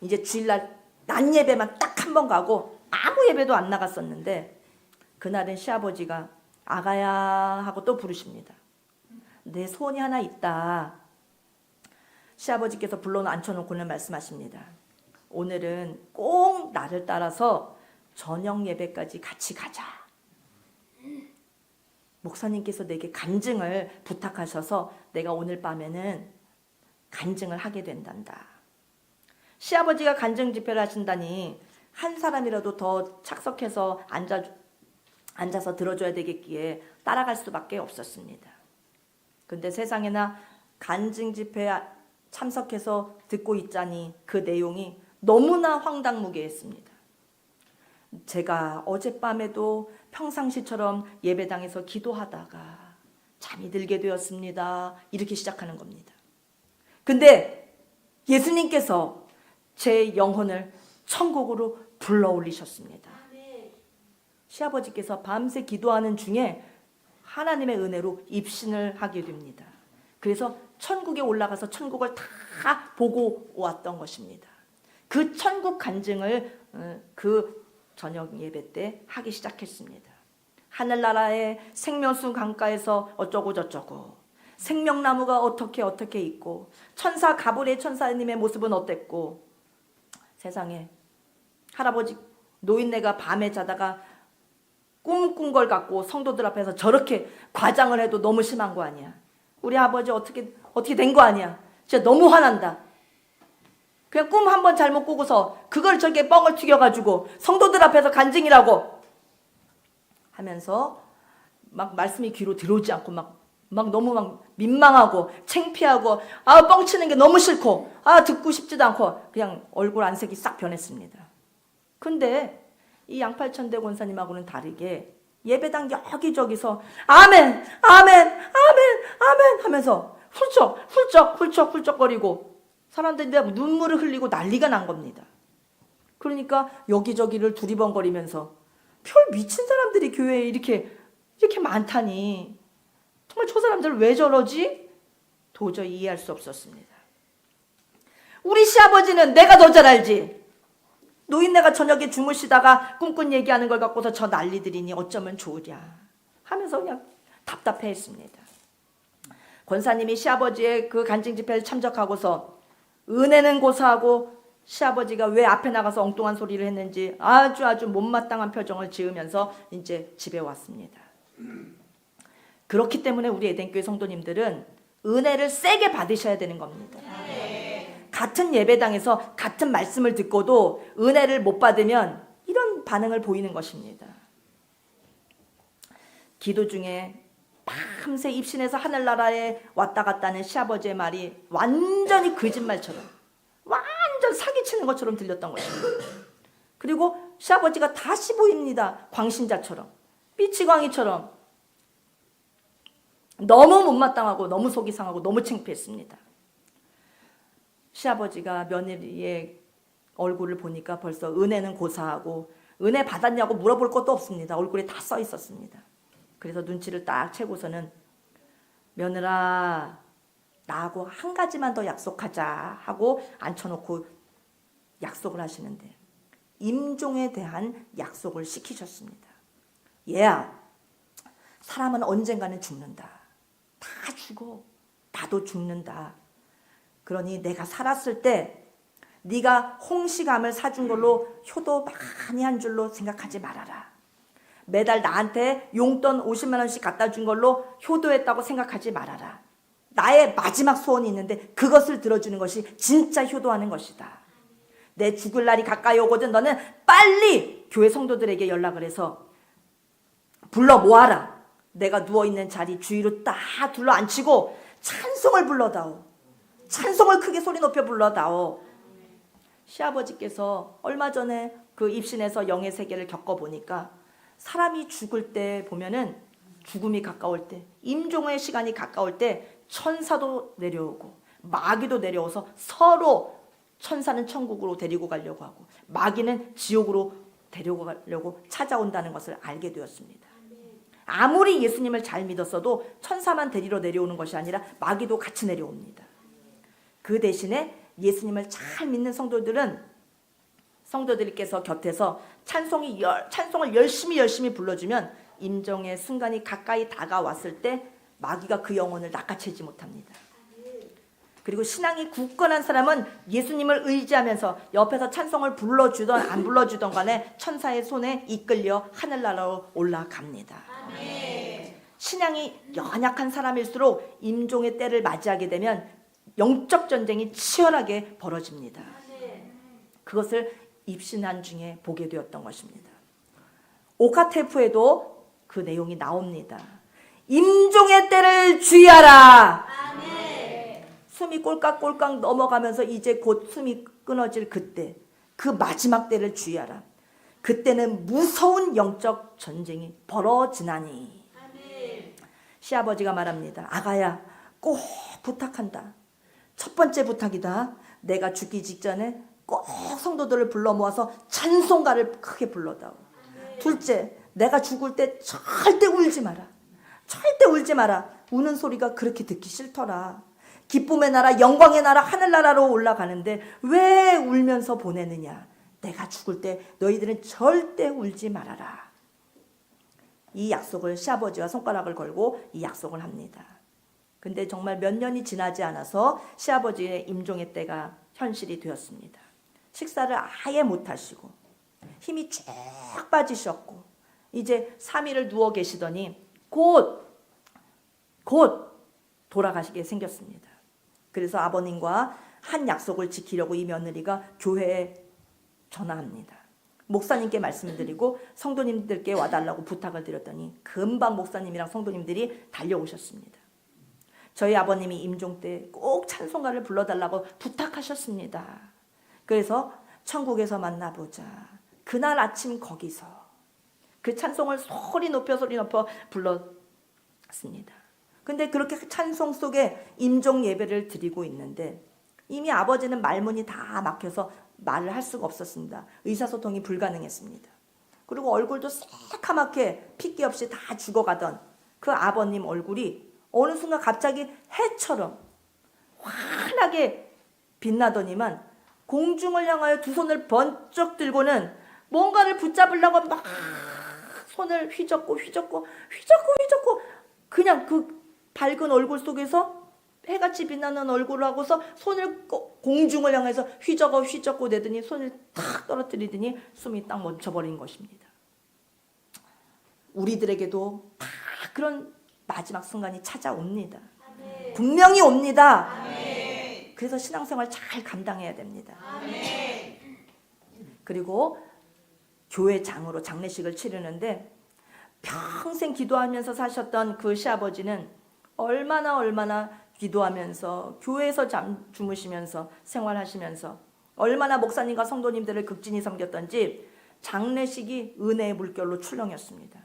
이제 주일날 낮 예배만 딱 한 번 가고 아무 예배도 안 나갔었는데 그날은 시아버지가 아가야 하고 또 부르십니다. 내 소원이 하나 있다. 시아버지께서 불러 앉혀놓고는 말씀하십니다. 오늘은 꼭 나를 따라서 저녁 예배까지 같이 가자. 목사님께서 내게 간증을 부탁하셔서 내가 오늘 밤에는 간증을 하게 된단다. 시아버지가 간증 집회를 하신다니 한 사람이라도 더 착석해서 앉아서 들어줘야 되겠기에 따라갈 수밖에 없었습니다. 근데 세상에나 간증 집회에 참석해서 듣고 있자니 그 내용이 너무나 황당무계했습니다. 제가 어젯밤에도 평상시처럼 예배당에서 기도하다가 잠이 들게 되었습니다. 이렇게 시작하는 겁니다. 근데 예수님께서 제 영혼을 천국으로 불러 올리셨습니다. 시아버지께서 밤새 기도하는 중에 하나님의 은혜로 입신을 하게 됩니다. 그래서 천국에 올라가서 천국을 다 보고 왔던 것입니다. 그 천국 간증을 그 저녁 예배 때 하기 시작했습니다. 하늘나라의 생명수 강가에서 어쩌고 저쩌고 생명나무가 어떻게 있고 천사 가브리엘 천사님의 모습은 어땠고 세상에 할아버지 노인네가 밤에 자다가 꿈 꾼 걸 갖고 성도들 앞에서 저렇게 과장을 해도 너무 심한 거 아니야. 우리 아버지 어떻게 된 거 아니야. 진짜 너무 화난다. 그냥 꿈 한 번 잘못 꾸고서 그걸 저렇게 뻥을 튀겨가지고 성도들 앞에서 간증이라고 하면서 막 말씀이 귀로 들어오지 않고 막 너무 막 민망하고 창피하고 뻥치는 게 너무 싫고 듣고 싶지도 않고 그냥 얼굴 안색이 싹 변했습니다. 근데 이 양팔천대 권사님하고는 다르게 예배당 여기저기서 아멘 하면서 훌쩍거리고 사람들이 눈물을 흘리고 난리가 난 겁니다. 그러니까 여기저기를 두리번거리면서 별 미친 사람들이 교회에 이렇게 많다니 정말 저 사람들 왜 저러지? 도저히 이해할 수 없었습니다. 우리 시아버지는 내가 더 잘 알지. 노인네가 저녁에 주무시다가 꿈꾼 얘기하는 걸 갖고서 저 난리들이니 어쩌면 좋으랴 하면서 그냥 답답해했습니다. 권사님이 시아버지의 그 간증 집회를 참석하고서 은혜는 고사하고 시아버지가 왜 앞에 나가서 엉뚱한 소리를 했는지 아주 못마땅한 표정을 지으면서 이제 집에 왔습니다. 그렇기 때문에 우리 에덴교회 성도님들은 은혜를 세게 받으셔야 되는 겁니다. 같은 예배당에서 같은 말씀을 듣고도 은혜를 못 받으면 이런 반응을 보이는 것입니다. 기도 중에 밤새 입신에서 하늘나라에 왔다 갔다 하는 시아버지의 말이 완전히 거짓말처럼, 완전 사기치는 것처럼 들렸던 것입니다. 그리고 시아버지가 다시 보입니다. 광신자처럼, 삐치광이처럼. 너무 못마땅하고 너무 속이 상하고 너무 창피했습니다. 시아버지가 며느리의 얼굴을 보니까 벌써 은혜는 고사하고 은혜 받았냐고 물어볼 것도 없습니다. 얼굴에 다 써 있었습니다. 그래서 눈치를 딱 채고서는 며느라 나하고 한 가지만 더 약속하자 하고 앉혀놓고 약속을 하시는데 임종에 대한 약속을 시키셨습니다. 얘야, 사람은 언젠가는 죽는다. 다 죽어. 나도 죽는다. 그러니 내가 살았을 때 네가 홍시감을 사준 걸로 효도 많이 한 줄로 생각하지 말아라. 매달 나한테 용돈 50만 원씩 갖다 준 걸로 효도했다고 생각하지 말아라. 나의 마지막 소원이 있는데 그것을 들어주는 것이 진짜 효도하는 것이다. 내 죽을 날이 가까이 오거든 너는 빨리 교회 성도들에게 연락을 해서 불러 모아라. 내가 누워있는 자리 주위로 딱 둘러 앉히고 찬송을 불러다오. 찬송을 크게 소리 높여 불러다오. 시아버지께서 얼마 전에 그 입신에서 영의 세계를 겪어보니까 사람이 죽을 때 보면은 죽음이 가까울 때, 임종의 시간이 가까울 때 천사도 내려오고 마귀도 내려와서 서로 천사는 천국으로 데리고 가려고 하고 마귀는 지옥으로 데리고 가려고 찾아온다는 것을 알게 되었습니다. 아무리 예수님을 잘 믿었어도 천사만 데리러 내려오는 것이 아니라 마귀도 같이 내려옵니다. 그 대신에 예수님을 잘 믿는 성도들께서 곁에서 찬송을 열심히 불러주면 임종의 순간이 가까이 다가왔을 때 마귀가 그 영혼을 낚아채지 못합니다. 그리고 신앙이 굳건한 사람은 예수님을 의지하면서 옆에서 찬송을 불러주던 안 불러주던 간에 천사의 손에 이끌려 하늘나라로 올라갑니다. 아멘. 신앙이 연약한 사람일수록 임종의 때를 맞이하게 되면 영적 전쟁이 치열하게 벌어집니다. 그것을 입신한 중에 보게 되었던 것입니다. 오카테프에도 그 내용이 나옵니다. 임종의 때를 주의하라. 아멘. 숨이 꼴깍꼴깍 넘어가면서 이제 곧 숨이 끊어질 그때, 그 마지막 때를 주의하라. 그때는 무서운 영적 전쟁이 벌어지나니. 아멘. 시아버지가 말합니다. 아가야, 꼭 부탁한다. 첫 번째 부탁이다. 내가 죽기 직전에 꼭 성도들을 불러 모아서 찬송가를 크게 불러다오. 둘째, 내가 죽을 때 절대 울지 마라. 절대 울지 마라. 우는 소리가 그렇게 듣기 싫더라. 기쁨의 나라, 영광의 나라, 하늘나라로 올라가는데 왜 울면서 보내느냐. 내가 죽을 때 너희들은 절대 울지 말아라. 이 약속을 시아버지와 손가락을 걸고 이 약속을 합니다. 근데 정말 몇 년이 지나지 않아서 시아버지의 임종의 때가 현실이 되었습니다. 식사를 아예 못하시고 힘이 쭉 빠지셨고 이제 3일을 누워 계시더니 곧 돌아가시게 생겼습니다. 그래서 아버님과 한 약속을 지키려고 이 며느리가 교회에 전화합니다. 목사님께 말씀드리고 성도님들께 와달라고 부탁을 드렸더니 금방 목사님이랑 성도님들이 달려오셨습니다. 저희 아버님이 임종 때 꼭 찬송가를 불러달라고 부탁하셨습니다. 그래서 천국에서 만나보자. 그날 아침 거기서 그 찬송을 소리 높여 불렀습니다. 근데 그렇게 찬송 속에 임종 예배를 드리고 있는데 이미 아버지는 말문이 다 막혀서 말을 할 수가 없었습니다. 의사소통이 불가능했습니다. 그리고 얼굴도 새카맣게 핏기 없이 다 죽어가던 그 아버님 얼굴이 어느 순간 갑자기 해처럼 환하게 빛나더니만 공중을 향하여 두 손을 번쩍 들고는 뭔가를 붙잡으려고 막 손을 휘젓고 그냥 그 밝은 얼굴 속에서 해같이 빛나는 얼굴을 하고서 손을 공중을 향해서 휘젓고 내더니 손을 탁 떨어뜨리더니 숨이 딱 멈춰버린 것입니다. 우리들에게도 다 그런 마지막 순간이 찾아옵니다. 아멘. 분명히 옵니다. 아멘. 그래서 신앙생활 잘 감당해야 됩니다. 아멘. 그리고 교회장으로 장례식을 치르는데 평생 기도하면서 사셨던 그 시아버지는 얼마나 기도하면서 교회에서 주무시면서 생활하시면서 얼마나 목사님과 성도님들을 극진히 섬겼던지 장례식이 은혜의 물결로 출렁였습니다.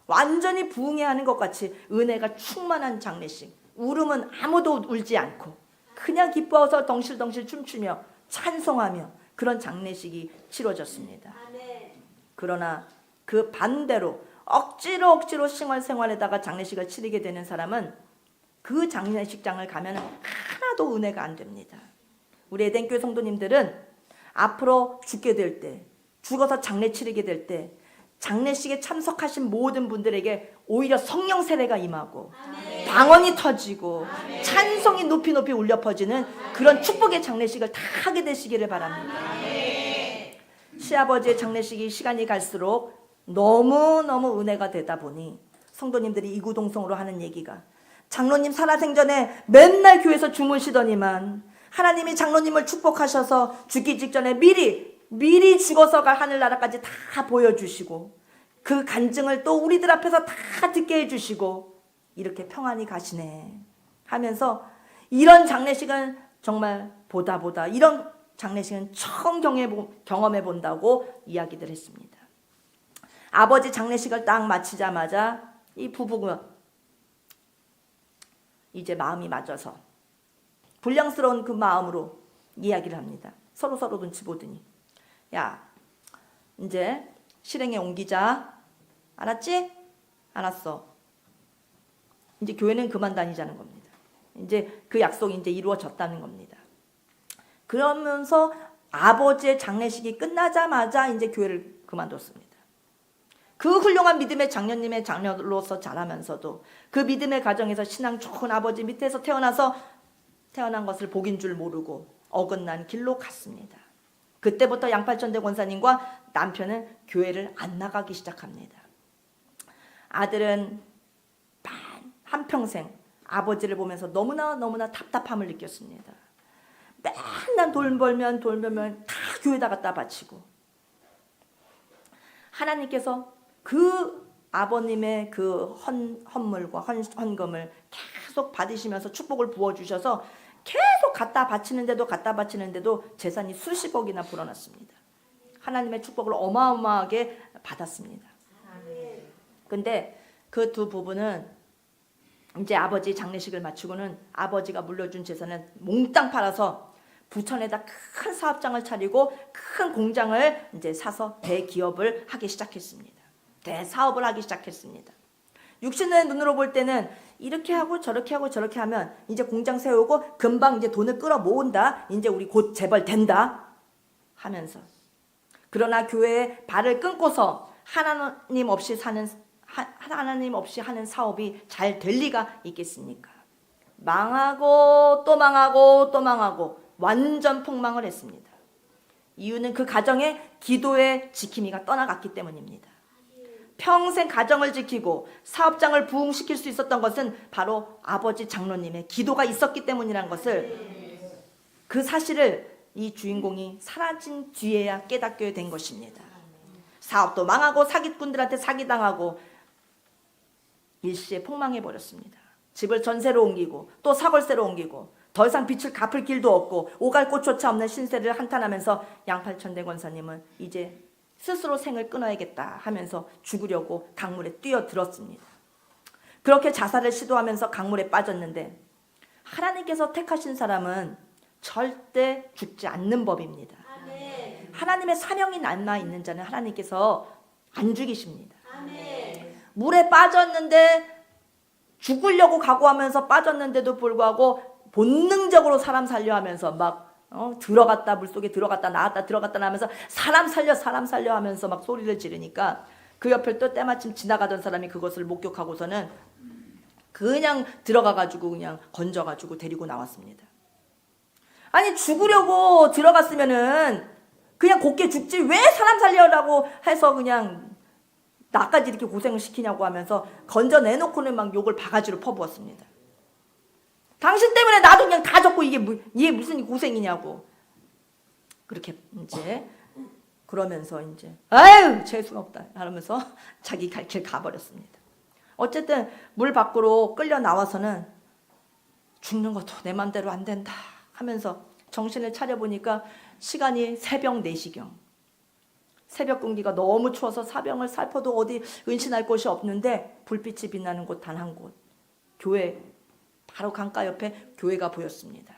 완전히 부흥회하는 것 같이 은혜가 충만한 장례식. 울음은 아무도 울지 않고 그냥 기뻐서 덩실덩실 춤추며 찬송하며 그런 장례식이 치러졌습니다. 그러나 그 반대로 억지로 생활에다가 장례식을 치르게 되는 사람은 그 장례식장을 가면 하나도 은혜가 안 됩니다. 우리 에덴교회 성도님들은 앞으로 죽게 될 때, 죽어서 장례 치르게 될 때 장례식에 참석하신 모든 분들에게 오히려 성령 세례가 임하고 아멘. 방언이 터지고 아멘. 찬송이 높이 울려 퍼지는 그런 축복의 장례식을 다 하게 되시기를 바랍니다. 아멘. 시아버지의 장례식이 시간이 갈수록 너무 은혜가 되다 보니 성도님들이 이구동성으로 하는 얘기가 장로님 살아생전에 맨날 교회에서 주무시더니만 하나님이 장로님을 축복하셔서 죽기 직전에 미리 죽어서 갈 하늘나라까지 다 보여주시고 그 간증을 또 우리들 앞에서 다 듣게 해주시고 이렇게 평안히 가시네 하면서 이런 장례식은 정말 보다 이런 장례식은 처음 경험해 본다고 이야기들 했습니다. 아버지 장례식을 딱 마치자마자 이 부부가 이제 마음이 맞아서 불량스러운 그 마음으로 이야기를 합니다. 서로 눈치 보더니 야 이제 실행에 옮기자. 알았지? 알았어. 이제 교회는 그만 다니자는 겁니다. 이제 그 약속이 이제 이루어졌다는 겁니다. 그러면서 아버지의 장례식이 끝나자마자 이제 교회를 그만뒀습니다. 그 훌륭한 믿음의 장녀님의 장녀로서 자라면서도 그 믿음의 가정에서 신앙 좋은 아버지 밑에서 태어난 것을 복인 줄 모르고 어긋난 길로 갔습니다. 그때부터 양팔천대 권사님과 남편은 교회를 안 나가기 시작합니다. 아들은 한평생 아버지를 보면서 너무나 답답함을 느꼈습니다. 맨날 돈 벌면 다 교회에다 갖다 바치고 하나님께서 그 아버님의 그 헌물과 헌금을 계속 받으시면서 축복을 부어주셔서 계속 갖다 바치는데도 재산이 수십억이나 불어났습니다. 하나님의 축복을 어마어마하게 받았습니다. 근데 그 두 부부는 이제 아버지 장례식을 마치고는 아버지가 물려준 재산을 몽땅 팔아서 부천에다 큰 사업장을 차리고 큰 공장을 이제 사서 대기업을 하기 시작했습니다. 대사업을 하기 시작했습니다. 육신의 눈으로 볼 때는 이렇게 하고 저렇게 하면 이제 공장 세우고 금방 이제 돈을 끌어 모은다. 이제 우리 곧 재벌 된다 하면서 그러나 교회에 발을 끊고서 하나님 없이 하는 사업이 잘 될 리가 있겠습니까? 망하고 또 망하고 완전 폭망을 했습니다. 이유는 그 가정에 기도의 지킴이가 떠나갔기 때문입니다. 평생 가정을 지키고 사업장을 부흥시킬 수 있었던 것은 바로 아버지 장로님의 기도가 있었기 때문이라는 것을 그 사실을 이 주인공이 사라진 뒤에야 깨닫게 된 것입니다. 사업도 망하고 사기꾼들한테 사기당하고 일시에 폭망해버렸습니다. 집을 전세로 옮기고 또 사골세로 옮기고 더 이상 빚을 갚을 길도 없고 오갈 곳조차 없는 신세를 한탄하면서 양팔천대 권사님은 이제 스스로 생을 끊어야겠다 하면서 죽으려고 강물에 뛰어들었습니다. 그렇게 자살을 시도하면서 강물에 빠졌는데 하나님께서 택하신 사람은 절대 죽지 않는 법입니다. 아멘. 하나님의 사명이 남아있는 자는 하나님께서 안 죽이십니다. 아멘. 물에 빠졌는데 죽으려고 각오하면서 빠졌는데도 불구하고 본능적으로 사람 살려 하면서 막 들어갔다 물속에 들어갔다 나왔다 들어갔다 나면서 사람 살려 하면서 막 소리를 지르니까 그 옆을 또 때마침 지나가던 사람이 그것을 목격하고서는 그냥 들어가가지고 그냥 건져가지고 데리고 나왔습니다. 아니 죽으려고 들어갔으면은 그냥 곱게 죽지 왜 사람 살려라고 해서 그냥 나까지 이렇게 고생을 시키냐고 하면서 건져내놓고는 막 욕을 바가지로 퍼부었습니다. 당신 때문에 나도 그냥 다 졌고 이게 무슨 고생이냐고. 그렇게 이제 그러면서 이제 아유 재수가 없다 하면서 자기 갈 길 가버렸습니다. 어쨌든 물 밖으로 끌려 나와서는 죽는 것도 내 맘대로 안 된다 하면서 정신을 차려보니까 시간이 새벽 4시경. 새벽 공기가 너무 추워서 사병을 살펴도 어디 은신할 곳이 없는데 불빛이 빛나는 곳 단 한 곳. 교회 바로 강가 옆에 교회가 보였습니다.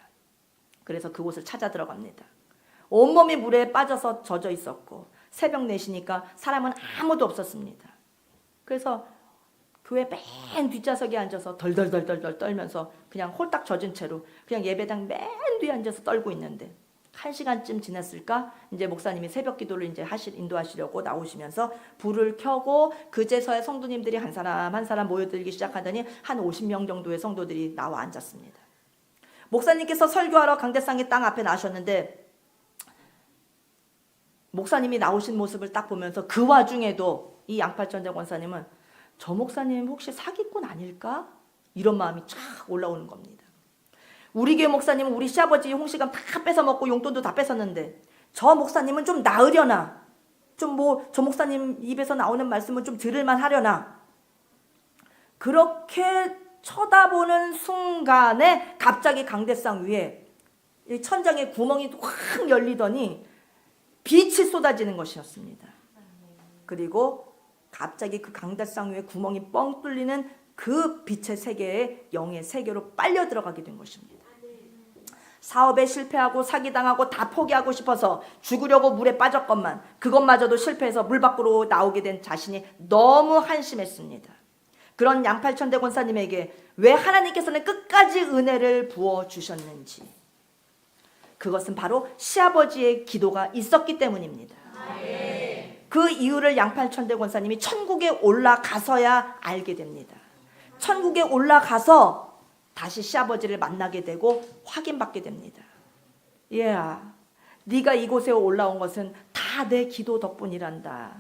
그래서 그곳을 찾아 들어갑니다. 온몸이 물에 빠져서 젖어 있었고 새벽 4시니까 사람은 아무도 없었습니다. 그래서 교회 맨 뒷좌석에 앉아서 덜덜덜덜 떨면서 그냥 홀딱 젖은 채로 그냥 예배당 맨 뒤에 앉아서 떨고 있는데 1시간쯤 지났을까 이제 목사님이 새벽 기도를 이제 인도하시려고 나오시면서 불을 켜고 그제서야 성도님들이 한 사람 한 사람 모여들기 시작하더니 한 50명 정도의 성도들이 나와 앉았습니다. 목사님께서 설교하러 강대상의 땅 앞에 나셨는데 목사님이 나오신 모습을 딱 보면서 그 와중에도 이 양팔천대 권사님은 저 목사님 혹시 사기꾼 아닐까? 이런 마음이 쫙 올라오는 겁니다. 우리 교회 목사님은 우리 시아버지 홍시감 다 뺏어먹고 용돈도 다 뺏었는데 저 목사님은 좀 나으려나? 좀 저 목사님 입에서 나오는 말씀은 좀 들을만 하려나? 그렇게 쳐다보는 순간에 갑자기 강대상 위에 천장에 구멍이 확 열리더니 빛이 쏟아지는 것이었습니다. 그리고 갑자기 그 강대상 위에 구멍이 뻥 뚫리는 그 빛의 세계에 영의 세계로 빨려 들어가게 된 것입니다. 사업에 실패하고 사기당하고 다 포기하고 싶어서 죽으려고 물에 빠졌건만 그것마저도 실패해서 물 밖으로 나오게 된 자신이 너무 한심했습니다. 그런 양팔천대 권사님에게 왜 하나님께서는 끝까지 은혜를 부어주셨는지 그것은 바로 시아버지의 기도가 있었기 때문입니다. 그 이유를 양팔천대 권사님이 천국에 올라가서야 알게 됩니다. 천국에 올라가서 다시 시아버지를 만나게 되고 확인받게 됩니다. 얘야, 네가 이곳에 올라온 것은 다 내 기도 덕분이란다.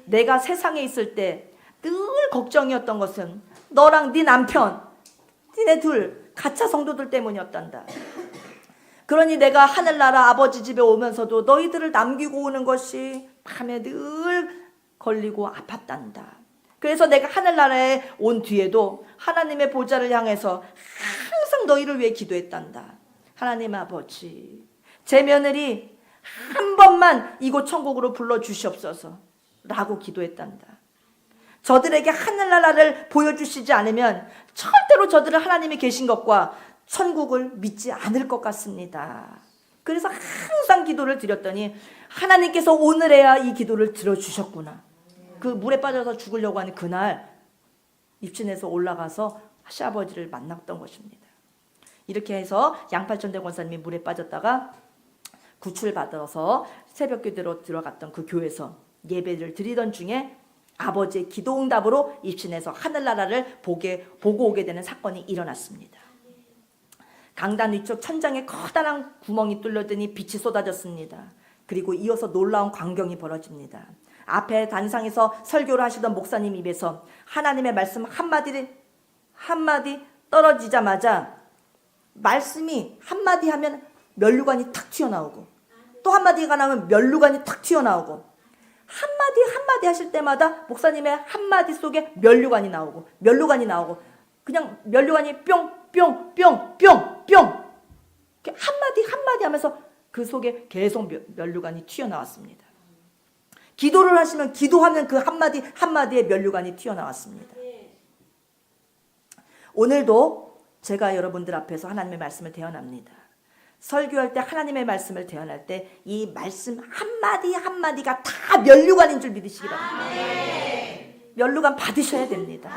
내가 세상에 있을 때 늘 걱정이었던 것은 너랑 네 남편, 니네 둘 가짜 성도들 때문이었단다. 그러니 내가 하늘나라 아버지 집에 오면서도 너희들을 남기고 오는 것이 밤에 늘 걸리고 아팠단다. 그래서 내가 하늘나라에 온 뒤에도 하나님의 보좌를 향해서 항상 너희를 위해 기도했단다. 하나님 아버지, 제 며느리 한 번만 이곳 천국으로 불러주시옵소서 라고 기도했단다. 저들에게 하늘나라를 보여주시지 않으면 절대로 저들은 하나님이 계신 것과 천국을 믿지 않을 것 같습니다. 그래서 항상 기도를 드렸더니 하나님께서 오늘에야 이 기도를 들어주셨구나. 그 물에 빠져서 죽으려고 하는 그날 입신에서 올라가서 시아버지를 만났던 것입니다. 이렇게 해서 양팔천대 권사님이 물에 빠졌다가 구출받아서 새벽기도로 들어갔던 그 교회에서 예배를 드리던 중에 아버지의 기도응답으로 입신해서 하늘나라를 보고 오게 되는 사건이 일어났습니다. 강단 위쪽 천장에 커다란 구멍이 뚫려더니 빛이 쏟아졌습니다. 그리고 이어서 놀라운 광경이 벌어집니다. 앞에 단상에서 설교를 하시던 목사님 입에서 하나님의 말씀 한마디 떨어지자마자 말씀이 한마디 하면 면류관이 탁 튀어나오고 또 한마디가 나오면 면류관이 탁 튀어나오고 한마디 하실 때마다 목사님의 한마디 속에 면류관이 나오고 그냥 면류관이 뿅뿅뿅뿅뿅 한마디 하면서 그 속에 계속 면류관이 튀어나왔습니다. 기도를 하시면 기도하면 그 한마디에 면류관이 튀어나왔습니다. 오늘도 제가 여러분들 앞에서 하나님의 말씀을 대언합니다. 설교할 때 하나님의 말씀을 대언할 때 이 말씀 한마디가 다 면류관인 줄 믿으시기 바랍니다. 면류관 받으셔야 됩니다.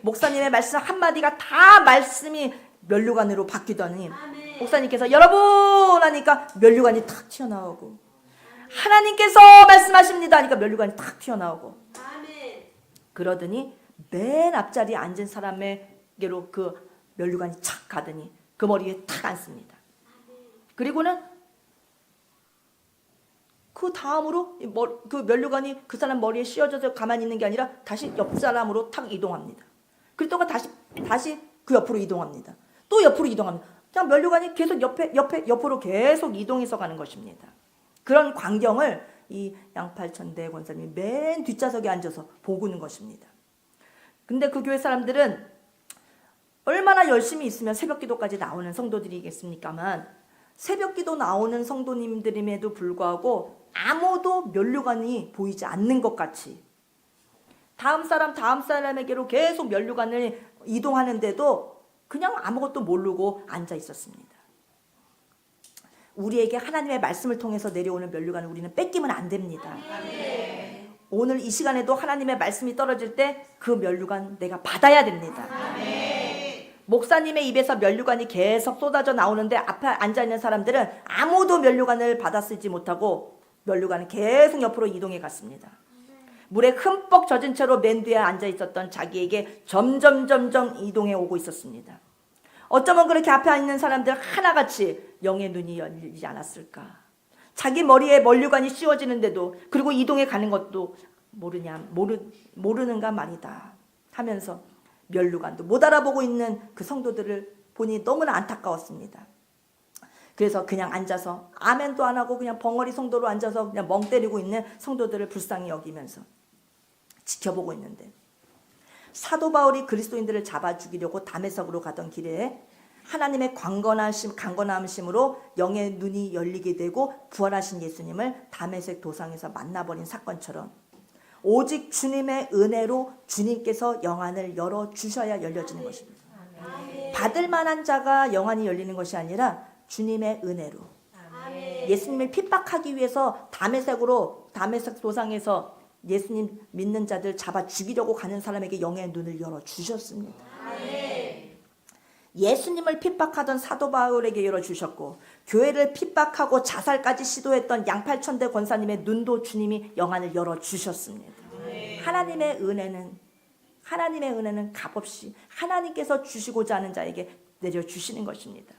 목사님의 말씀 한마디가 다 말씀이 면류관으로 바뀌더니 목사님께서 여러분 하니까 면류관이 탁 튀어나오고, 하나님께서 말씀하십니다 하니까 면류관이 탁 튀어나오고, 그러더니 맨 앞자리에 앉은 사람에게로 그 면류관이 착 가더니 그 머리에 탁 앉습니다. 그리고는 그 다음으로 그 면류관이 그 사람 머리에 씌워져서 가만히 있는 게 아니라 다시 옆 사람으로 탁 이동합니다. 그랬다가 다시 그 옆으로 이동합니다. 또 옆으로 이동합니다. 그냥 면류관이 계속 옆으로 계속 이동해서 가는 것입니다. 그런 광경을 이 양팔천대 권사님이 맨 뒷좌석에 앉아서 보고 있는 것입니다. 근데 그 교회 사람들은 얼마나 열심히 있으면 새벽기도까지 나오는 성도들이겠습니까만, 새벽기도 나오는 성도님들임에도 불구하고 아무도 면류관이 보이지 않는 것 같이 다음 사람에게로 계속 면류관을 이동하는데도 그냥 아무것도 모르고 앉아 있었습니다. 우리에게 하나님의 말씀을 통해서 내려오는 면류관을 우리는 뺏기면 안 됩니다. 오늘 이 시간에도 하나님의 말씀이 떨어질 때 그 면류관 내가 받아야 됩니다. 목사님의 입에서 면류관이 계속 쏟아져 나오는데 앞에 앉아있는 사람들은 아무도 면류관을 받아 쓰지 못하고 면류관은 계속 옆으로 이동해 갔습니다. 물에 흠뻑 젖은 채로 맨 뒤에 앉아있었던 자기에게 점점 이동해 오고 있었습니다. 어쩌면 그렇게 앞에 있는 사람들 하나같이 영의 눈이 열리지 않았을까. 자기 머리에 면류관이 씌워지는데도, 그리고 이동해 가는 것도 모르는가 말이다 하면서 면류관도 못 알아보고 있는 그 성도들을 보니 너무나 안타까웠습니다. 그래서 그냥 앉아서 아멘도 안 하고 그냥 벙어리 성도로 앉아서 그냥 멍 때리고 있는 성도들을 불쌍히 여기면서 지켜보고 있는데, 사도 바울이 그리스도인들을 잡아 죽이려고 다메섹으로 가던 길에 하나님의 강건하심으로 영의 눈이 열리게 되고 부활하신 예수님을 다메섹 도상에서 만나버린 사건처럼, 오직 주님의 은혜로 주님께서 영안을 열어주셔야 열려지는 것입니다. 받을 만한 자가 영안이 열리는 것이 아니라 주님의 은혜로. 예수님을 핍박하기 위해서 다메섹 도상에서 예수님 믿는 자들 잡아 죽이려고 가는 사람에게 영의 눈을 열어주셨습니다. 예수님을 핍박하던 사도 바울에게 열어주셨고, 교회를 핍박하고 자살까지 시도했던 양팔천대 권사님의 눈도 주님이 영안을 열어주셨습니다. 하나님의 은혜는 값없이 하나님께서 주시고자 하는 자에게 내려주시는 것입니다.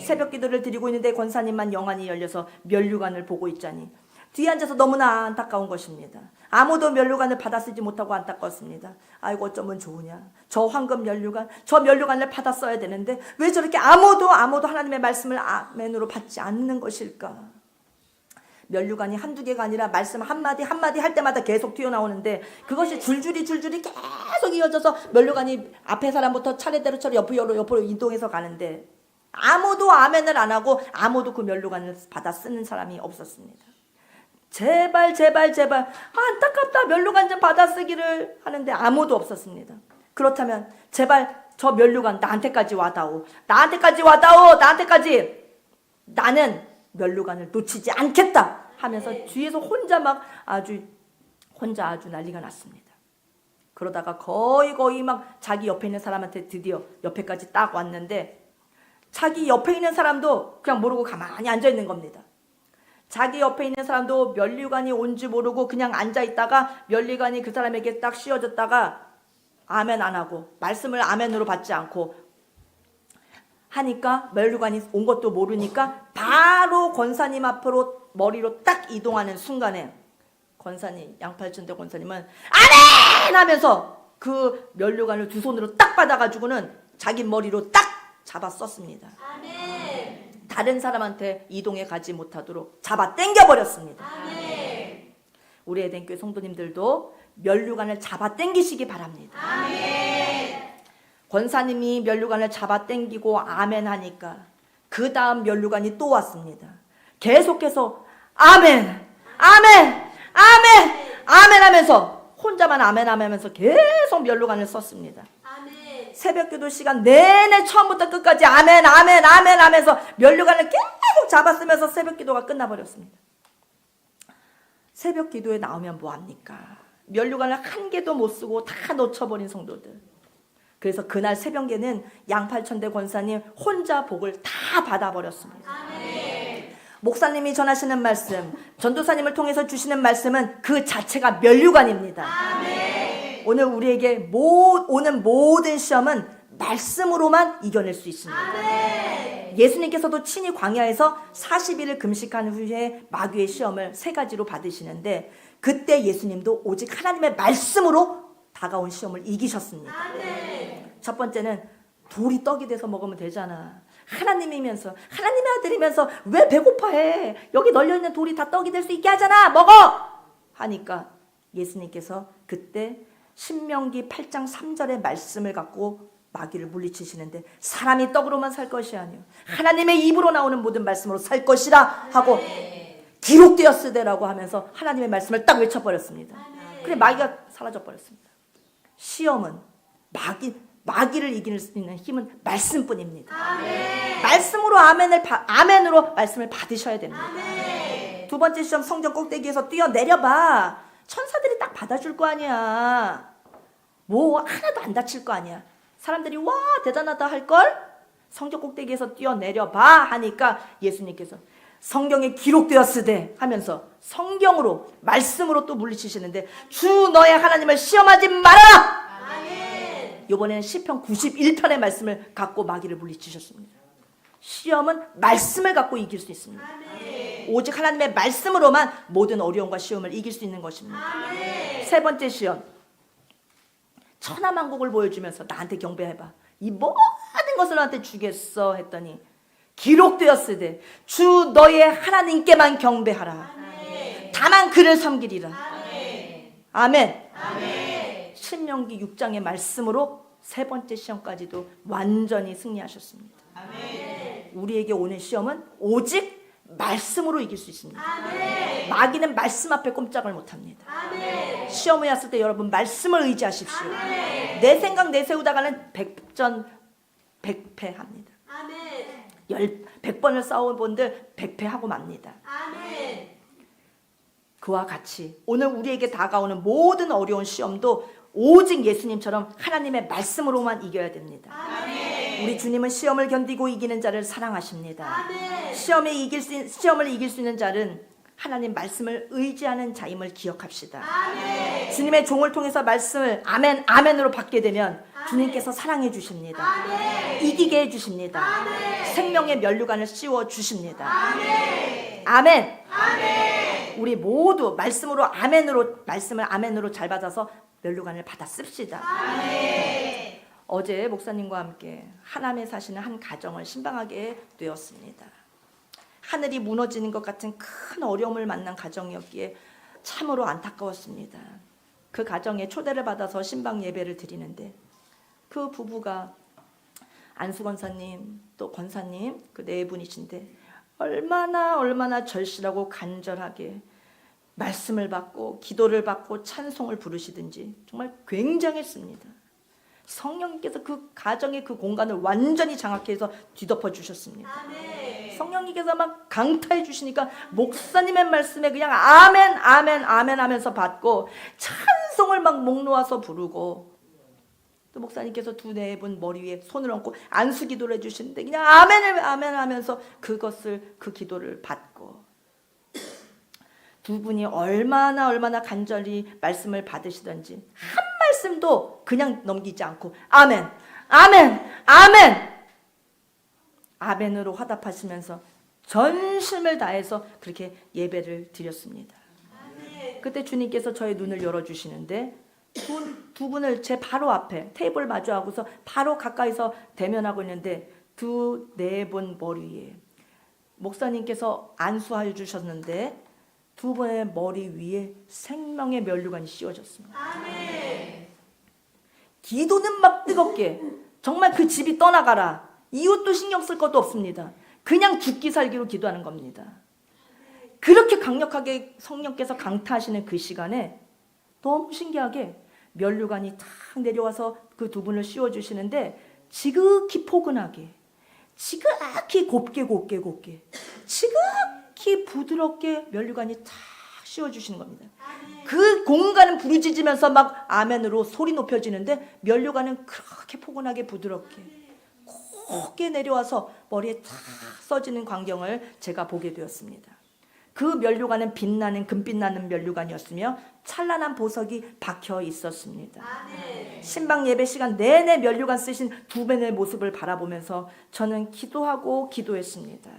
새벽 기도를 드리고 있는데 권사님만 영안이 열려서 면류관을 보고 있자니 뒤에 앉아서 너무나 안타까운 것입니다. 아무도 면류관을 받아 쓰지 못하고 안타까웠습니다. 아이고 어쩌면 좋으냐. 저 황금 면류관, 저 면류관을 받아 써야 되는데 왜 저렇게 아무도 하나님의 말씀을 아멘으로 받지 않는 것일까. 면류관이 한두 개가 아니라 말씀 한마디 할 때마다 계속 튀어나오는데, 그것이 줄줄이 계속 이어져서 면류관이 앞에 사람부터 차례대로 옆으로 이동해서 가는데, 아무도 아멘을 안 하고 아무도 그 면류관을 받아 쓰는 사람이 없었습니다. 제발 안타깝다, 면류관 좀 받아 쓰기를 하는데 아무도 없었습니다. 그렇다면 제발 저 면류관 나한테까지 와다오. 나한테까지 나는 면류관을 놓치지 않겠다 하면서 뒤에서 혼자 아주 난리가 났습니다. 그러다가 거의 막 자기 옆에 있는 사람한테 드디어 옆에까지 딱 왔는데, 자기 옆에 있는 사람도 그냥 모르고 가만히 앉아 있는 겁니다. 자기 옆에 있는 사람도 면류관이 온지 모르고 그냥 앉아 있다가 면류관이 그 사람에게 딱 씌워졌다가 아멘 안 하고 말씀을 아멘으로 받지 않고 하니까, 면류관이 온 것도 모르니까 바로 권사님 앞으로 머리로 딱 이동하는 순간에 권사님, 양팔천대 권사님은 아멘 하면서 그 면류관을 두 손으로 딱 받아가지고는 자기 머리로 딱 잡아 썼습니다. 아멘. 다른 사람한테 이동해 가지 못하도록 잡아 당겨버렸습니다. 아멘. 우리 에덴교회 성도님들도 면류관을 잡아 당기시기 바랍니다. 아멘. 권사님이 면류관을 잡아 당기고 아멘 하니까 그 다음 면류관이 또 왔습니다. 계속해서 아멘 하면서 혼자만 아멘 하면서 계속 면류관을 썼습니다. 아멘. 새벽기도 시간 내내 처음부터 끝까지 아멘 하면서 면류관을 계속 잡았으면서 새벽기도가 끝나버렸습니다. 새벽기도에 나오면 뭐합니까? 면류관을 한 개도 못 쓰고 다 놓쳐버린 성도들. 그래서 그날 새벽에는 양팔천대 권사님 혼자 복을 다 받아버렸습니다. 목사님이 전하시는 말씀, 전도사님을 통해서 주시는 말씀은 그 자체가 면류관입니다. 오늘 우리에게 오는 모든 시험은 말씀으로만 이겨낼 수 있습니다. 예수님께서도 친히 광야에서 40일을 금식한 후에 마귀의 시험을 3가지로 받으시는데 그때 예수님도 오직 하나님의 말씀으로 다가온 시험을 이기셨습니다. 첫 번째는 돌이 떡이 돼서 먹으면 되잖아. 하나님이면서 하나님의 아들이면서 왜 배고파해? 여기 널려있는 돌이 다 떡이 될 수 있게 하잖아. 먹어! 하니까 예수님께서 그때 신명기 8장 3절의 말씀을 갖고 마귀를 물리치시는데 사람이 떡으로만 살 것이 아니요 하나님의 입으로 나오는 모든 말씀으로 살 것이라 하고 기록되었으되라고 하면서 하나님의 말씀을 딱 외쳐버렸습니다. 그래 마귀가 사라져버렸습니다. 시험은 마귀를 이길 수 있는 힘은 말씀뿐입니다. 말씀으로 아멘으로 말씀을 받으셔야 됩니다. 두 번째 시험 성전 꼭대기에서 뛰어내려봐. 천사들이 딱 받아줄 거 아니야. 뭐 하나도 안 다칠 거 아니야. 사람들이 와 대단하다 할걸? 성전 꼭대기에서 뛰어내려봐 하니까 예수님께서 성경에 기록되었으되 하면서 성경으로 말씀으로 또 물리치시는데 주 너의 하나님을 시험하지 말아라. 이번에는 시편 91편의 말씀을 갖고 마귀를 물리치셨습니다. 시험은 말씀을 갖고 이길 수 있습니다. 오직 하나님의 말씀으로만 모든 어려움과 시험을 이길 수 있는 것입니다. 세 번째 시험, 천하만국을 보여주면서 나한테 경배해봐. 이 모든 것을 나한테 주겠어 했더니 기록되었으되 주 너의 하나님께만 경배하라. 다만 그를 섬기리라. 아멘. 신명기 6장의 말씀으로 세 번째 시험까지도 완전히 승리하셨습니다. 우리에게 오는 시험은 오직 말씀으로 이길 수 있습니다. 마귀는 말씀 앞에 꼼짝을 못합니다. 시험에 왔을 때 여러분 말씀을 의지하십시오. 내 생각 내세우다가는 100패합니다. 100번을 싸워본 분들 100패하고 맙니다. 그와 같이 오늘 우리에게 다가오는 모든 어려운 시험도 오직 예수님처럼 하나님의 말씀으로만 이겨야 됩니다. 우리 주님은 시험을 견디고 이기는 자를 사랑하십니다. 시험을 이길 수 있는 자는 하나님 말씀을 의지하는 자임을 기억합시다. 주님의 종을 통해서 말씀을 아멘 아멘으로 받게 되면 주님께서 사랑해 주십니다. 이기게 해 주십니다. 생명의 면류관을 씌워 주십니다. 아멘. 우리 모두 말씀을 아멘으로 잘 받아서 면류관을 받아 씁시다. 어제 목사님과 함께 하남에 사시는 한 가정을 신방하게 되었습니다. 하늘이 무너지는 것 같은 큰 어려움을 만난 가정이었기에 참으로 안타까웠습니다. 그 가정에 초대를 받아서 신방 예배를 드리는데 그 부부가 안수 권사님 또 권사님 그 네 분이신데 얼마나 절실하고 간절하게 말씀을 받고 기도를 받고 찬송을 부르시든지 정말 굉장했습니다. 성령님께서 그 가정의 그 공간을 완전히 장악해서 뒤덮어 주셨습니다. 성령님께서 막 강타해 주시니까 목사님의 말씀에 그냥 아멘 하면서 받고 찬송을 막 목 놓아서 부르고 또 목사님께서 두 네 분 머리 위에 손을 얹고 안수 기도를 해주시는데 그냥 아멘 하면서 그 기도를 받고 두 분이 얼마나 간절히 말씀을 받으시던지 한 말씀도 그냥 넘기지 않고 아멘으로 화답하시면서 전심을 다해서 그렇게 예배를 드렸습니다. 그때 주님께서 저의 눈을 열어주시는데 두 분을 제 바로 앞에 테이블 마주하고서 바로 가까이서 대면하고 있는데 두 네 분 머리 위에 목사님께서 안수하여 주셨는데 두 분의 머리 위에 생명의 면류관이 씌워졌습니다. 기도는 막 뜨겁게 정말 그 집이 떠나가라. 이웃도 신경 쓸 것도 없습니다. 그냥 죽기 살기로 기도하는 겁니다. 그렇게 강력하게 성령께서 강타하시는 그 시간에 너무 신기하게 면류관이 탁 내려와서 그 두 분을 씌워주시는데 지극히 포근하게 지극히 곱게 지극히 부드럽게 면류관이 탁 씌워주시는 겁니다. 그 공간은 부르짖으면서 막 아멘으로 소리 높여지는데 면류관은 그렇게 포근하게 부드럽게 곱게 내려와서 머리에 탁 써지는 광경을 제가 보게 되었습니다. 그 면류관은 빛나는 금빛 나는 면류관이었으며 찬란한 보석이 박혀 있었습니다. 신방 예배 시간 내내 면류관 쓰신 두 분의 모습을 바라보면서 저는 기도하고 기도했습니다.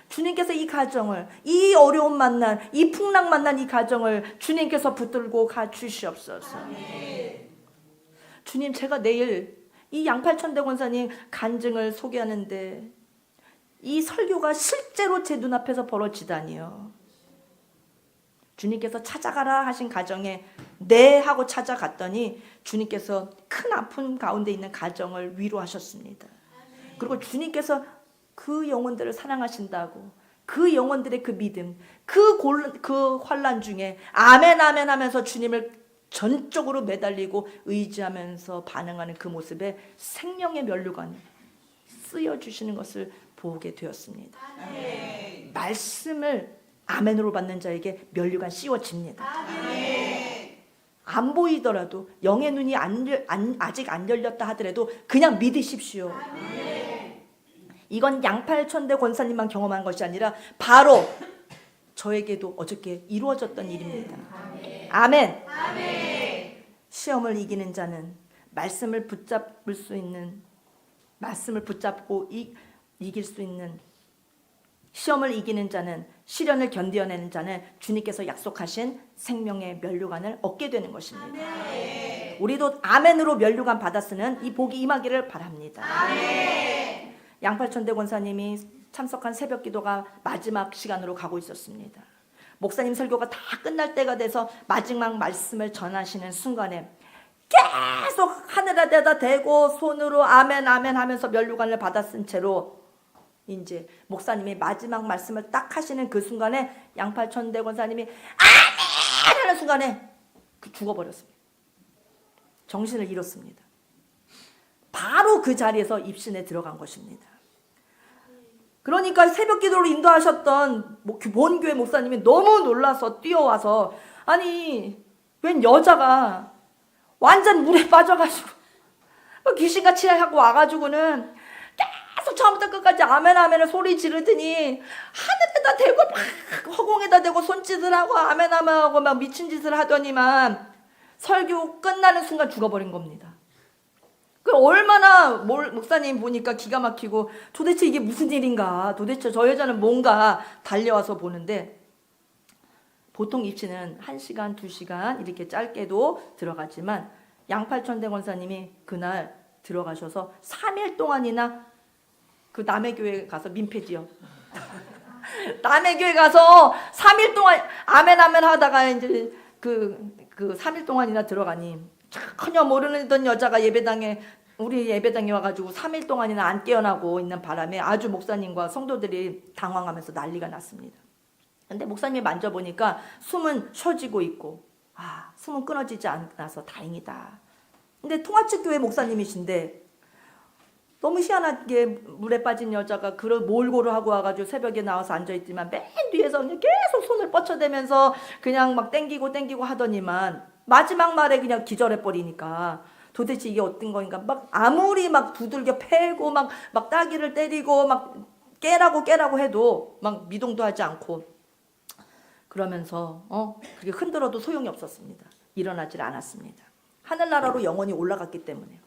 주님께서 이 가정을, 이 어려움 만난, 이 풍랑 만난 이 가정을 주님께서 붙들고 가 주시옵소서. 주님, 제가 내일 이 양팔천대 권사님 간증을 소개하는데 이 설교가 실제로 제 눈앞에서 벌어지다니요. 주님께서 찾아가라 하신 가정에 네 하고 찾아갔더니 주님께서 큰 아픔 가운데 있는 가정을 위로하셨습니다. 그리고 주님께서 그 영혼들을 사랑하신다고, 그 영혼들의 그 믿음, 그 환난 중에 아멘 아멘 하면서 주님을 전적으로 매달리고 의지하면서 반응하는 그 모습에 생명의 면류관이 쓰여주시는 것을 보게 되었습니다. 아멘. 말씀을 아멘으로 받는 자에게 면류관 씌워집니다. 아멘. 안 보이더라도 영의 눈이 아직 안 열렸다 하더라도 그냥 믿으십시오. 아멘. 이건 양팔천대 권사님만 경험한 것이 아니라 바로 저에게도 어저께 이루어졌던 일입니다. 아멘. 아멘. 아멘. 시험을 이기는 자는 말씀을 붙잡고 이길 수 있는, 시험을 이기는 자는, 시련을 견뎌내는 자는 주님께서 약속하신 생명의 면류관을 얻게 되는 것입니다. 아멘. 우리도 아멘으로 면류관 받아 쓰는 이 복이 임하기를 바랍니다. 아멘. 양팔천대 권사님이 참석한 새벽 기도가 마지막 시간으로 가고 있었습니다. 목사님 설교가 다 끝날 때가 돼서 마지막 말씀을 전하시는 순간에 계속 하늘에다 대고 손으로 아멘 아멘 하면서 면류관을 받아 쓴 채로 이제 목사님이 마지막 말씀을 딱 하시는 그 순간에 양팔천대 권사님이 아멘 하는 순간에 죽어버렸습니다. 정신을 잃었습니다. 바로 그 자리에서 입신에 들어간 것입니다. 그러니까 새벽 기도로 인도하셨던 본교회 목사님이 너무 놀라서 뛰어와서, 아니 웬 여자가 완전 물에 빠져가지고 귀신같이 하고 와가지고는 계속 처음부터 끝까지 아멘 아멘을 소리 지르더니 하늘에다 대고 막 허공에다 대고 손짓을 하고 아멘 아멘 하고 막 미친 짓을 하더니만 설교 끝나는 순간 죽어버린 겁니다. 그 얼마나 목사님 보니까 기가 막히고 도대체 이게 무슨 일인가, 도대체 저 여자는 뭔가 달려와서 보는데, 보통 입시는 1시간, 2시간 이렇게 짧게도 들어가지만 양팔천대 권사님이 그날 들어가셔서 3일 동안이나 그 남의 교회 가서 민폐지요. 남의 교회 가서 3일 동안 아멘 아멘 하다가 이제 그 3일 동안이나 들어가니 전혀 모르는 여자가 우리 예배당에 와가지고 3일 동안이나 안 깨어나고 있는 바람에 아주 목사님과 성도들이 당황하면서 난리가 났습니다. 근데 목사님이 만져보니까 숨은 쉬어지고 있고, 숨은 끊어지지 않아서 다행이다. 근데 통화측 교회 목사님이신데 너무 희한하게 물에 빠진 여자가 그걸 몰골을 하고 와가지고 새벽에 나와서 앉아있지만 맨 뒤에서 그냥 계속 손을 뻗쳐대면서 그냥 막 땡기고 하더니만 마지막 말에 그냥 기절해버리니까 도대체 이게 어떤 거인가, 막 아무리 막 두들겨 패고 막 따기를 때리고 막 깨라고 해도 막 미동도 하지 않고 그러면서 그렇게 흔들어도 소용이 없었습니다. 일어나질 않았습니다. 하늘나라로 영원히 올라갔기 때문에.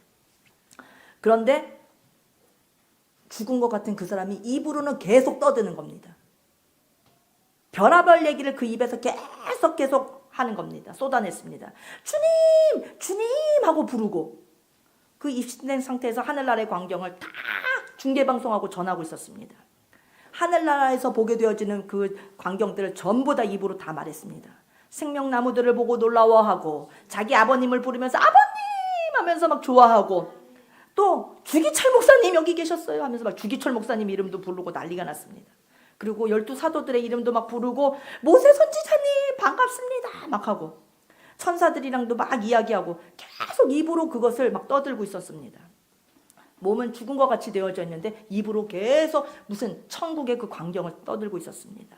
그런데 죽은 것 같은 그 사람이 입으로는 계속 떠드는 겁니다. 별하별 얘기를 그 입에서 계속 하는 겁니다. 쏟아냈습니다. 주님 하고 부르고, 그 입신된 상태에서 하늘나라의 광경을 다 중계방송하고 전하고 있었습니다. 하늘나라에서 보게 되어지는 그 광경들을 전부 다 입으로 다 말했습니다. 생명나무들을 보고 놀라워하고, 자기 아버님을 부르면서 아버님 하면서 막 좋아하고, 또 주기철 목사님 여기 계셨어요 하면서 막 주기철 목사님 이름도 부르고 난리가 났습니다. 그리고 12사도들의 이름도 막 부르고, 모세 선지자님 반갑습니다 막 하고, 천사들이랑도 막 이야기하고 계속 입으로 그것을 막 떠들고 있었습니다. 몸은 죽은 것 같이 되어져 있는데 입으로 계속 무슨 천국의 그 광경을 떠들고 있었습니다.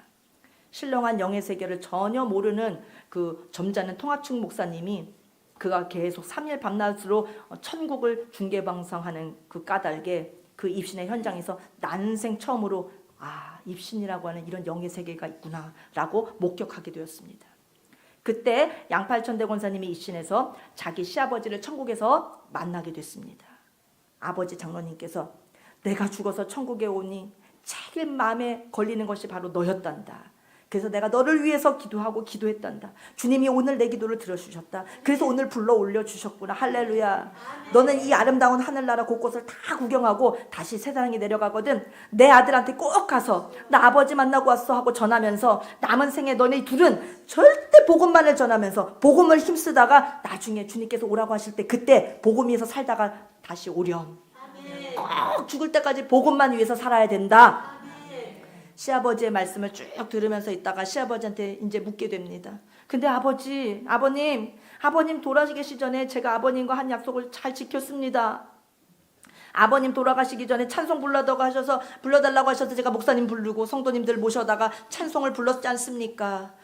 신령한 영의 세계를 전혀 모르는 그 점잖은 통합측 목사님이 그가 계속 3일 밤낮으로 천국을 중계방송하는 그 까닭에 그 입신의 현장에서 난생 처음으로 입신이라고 하는 이런 영의 세계가 있구나 라고 목격하게 되었습니다. 그때 양팔천대 권사님이 입신해서 자기 시아버지를 천국에서 만나게 됐습니다. 아버지 장로님께서 내가 죽어서 천국에 오니 제일 마음에 걸리는 것이 바로 너였단다. 그래서 내가 너를 위해서 기도하고 기도했단다. 주님이 오늘 내 기도를 들어주셨다. 그래서 오늘 불러 올려주셨구나. 할렐루야. 너는 이 아름다운 하늘나라 곳곳을 다 구경하고 다시 세상에 내려가거든 내 아들한테 꼭 가서 나 아버지 만나고 왔어 하고 전하면서 남은 생에 너네 둘은 절대 복음만을 전하면서 복음을 힘쓰다가 나중에 주님께서 오라고 하실 때 그때 복음 위에서 살다가 다시 오렴. 꼭 죽을 때까지 복음만 위해서 살아야 된다. 시아버지의 말씀을 쭉 들으면서 있다가 시아버지한테 이제 묻게 됩니다. 근데 아버님 돌아가시기 전에 제가 아버님과 한 약속을 잘 지켰습니다. 아버님 돌아가시기 전에 찬송 불러달라고 하셔서 제가 목사님 부르고 성도님들 모셔다가 찬송을 불렀지 않습니까?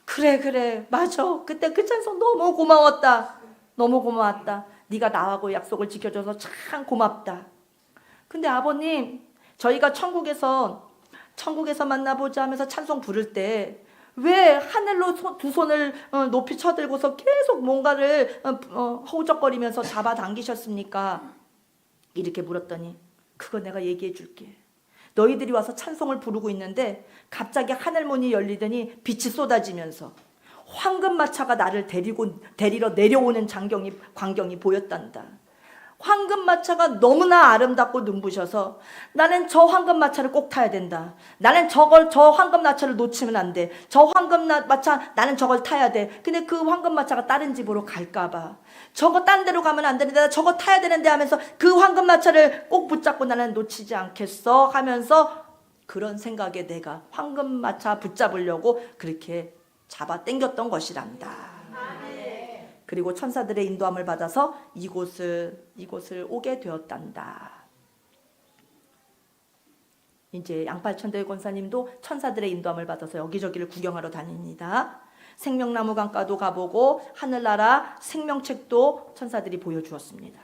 그래 맞아. 그때 그 찬송 너무 고마웠다. 너무 고마웠다. 네가 나하고 약속을 지켜줘서 참 고맙다. 근데 아버님 저희가 천국에서 만나보자 하면서 찬송 부를 때 왜 하늘로 두 손을 높이 쳐들고서 계속 뭔가를 허우적거리면서 잡아당기셨습니까? 이렇게 물었더니 그거 내가 얘기해 줄게. 너희들이 와서 찬송을 부르고 있는데 갑자기 하늘문이 열리더니 빛이 쏟아지면서 황금마차가 나를 데리러 내려오는 광경이 보였단다. 황금마차가 너무나 아름답고 눈부셔서 나는 저 황금마차를 꼭 타야 된다. 나는 저 황금마차를 놓치면 안 돼. 저 황금마차 나는 저걸 타야 돼. 근데 그 황금마차가 다른 집으로 갈까봐 저거 딴 데로 가면 안 되는데 나 저거 타야 되는데 하면서 그 황금마차를 꼭 붙잡고 나는 놓치지 않겠어 하면서 그런 생각에 내가 황금마차 붙잡으려고 그렇게 잡아 당겼던 것이란다. 그리고 천사들의 인도함을 받아서 이곳을 오게 되었단다. 이제 양팔천대 권사님도 천사들의 인도함을 받아서 여기저기를 구경하러 다닙니다. 생명나무 강가도 가보고 하늘나라 생명책도 천사들이 보여주었습니다.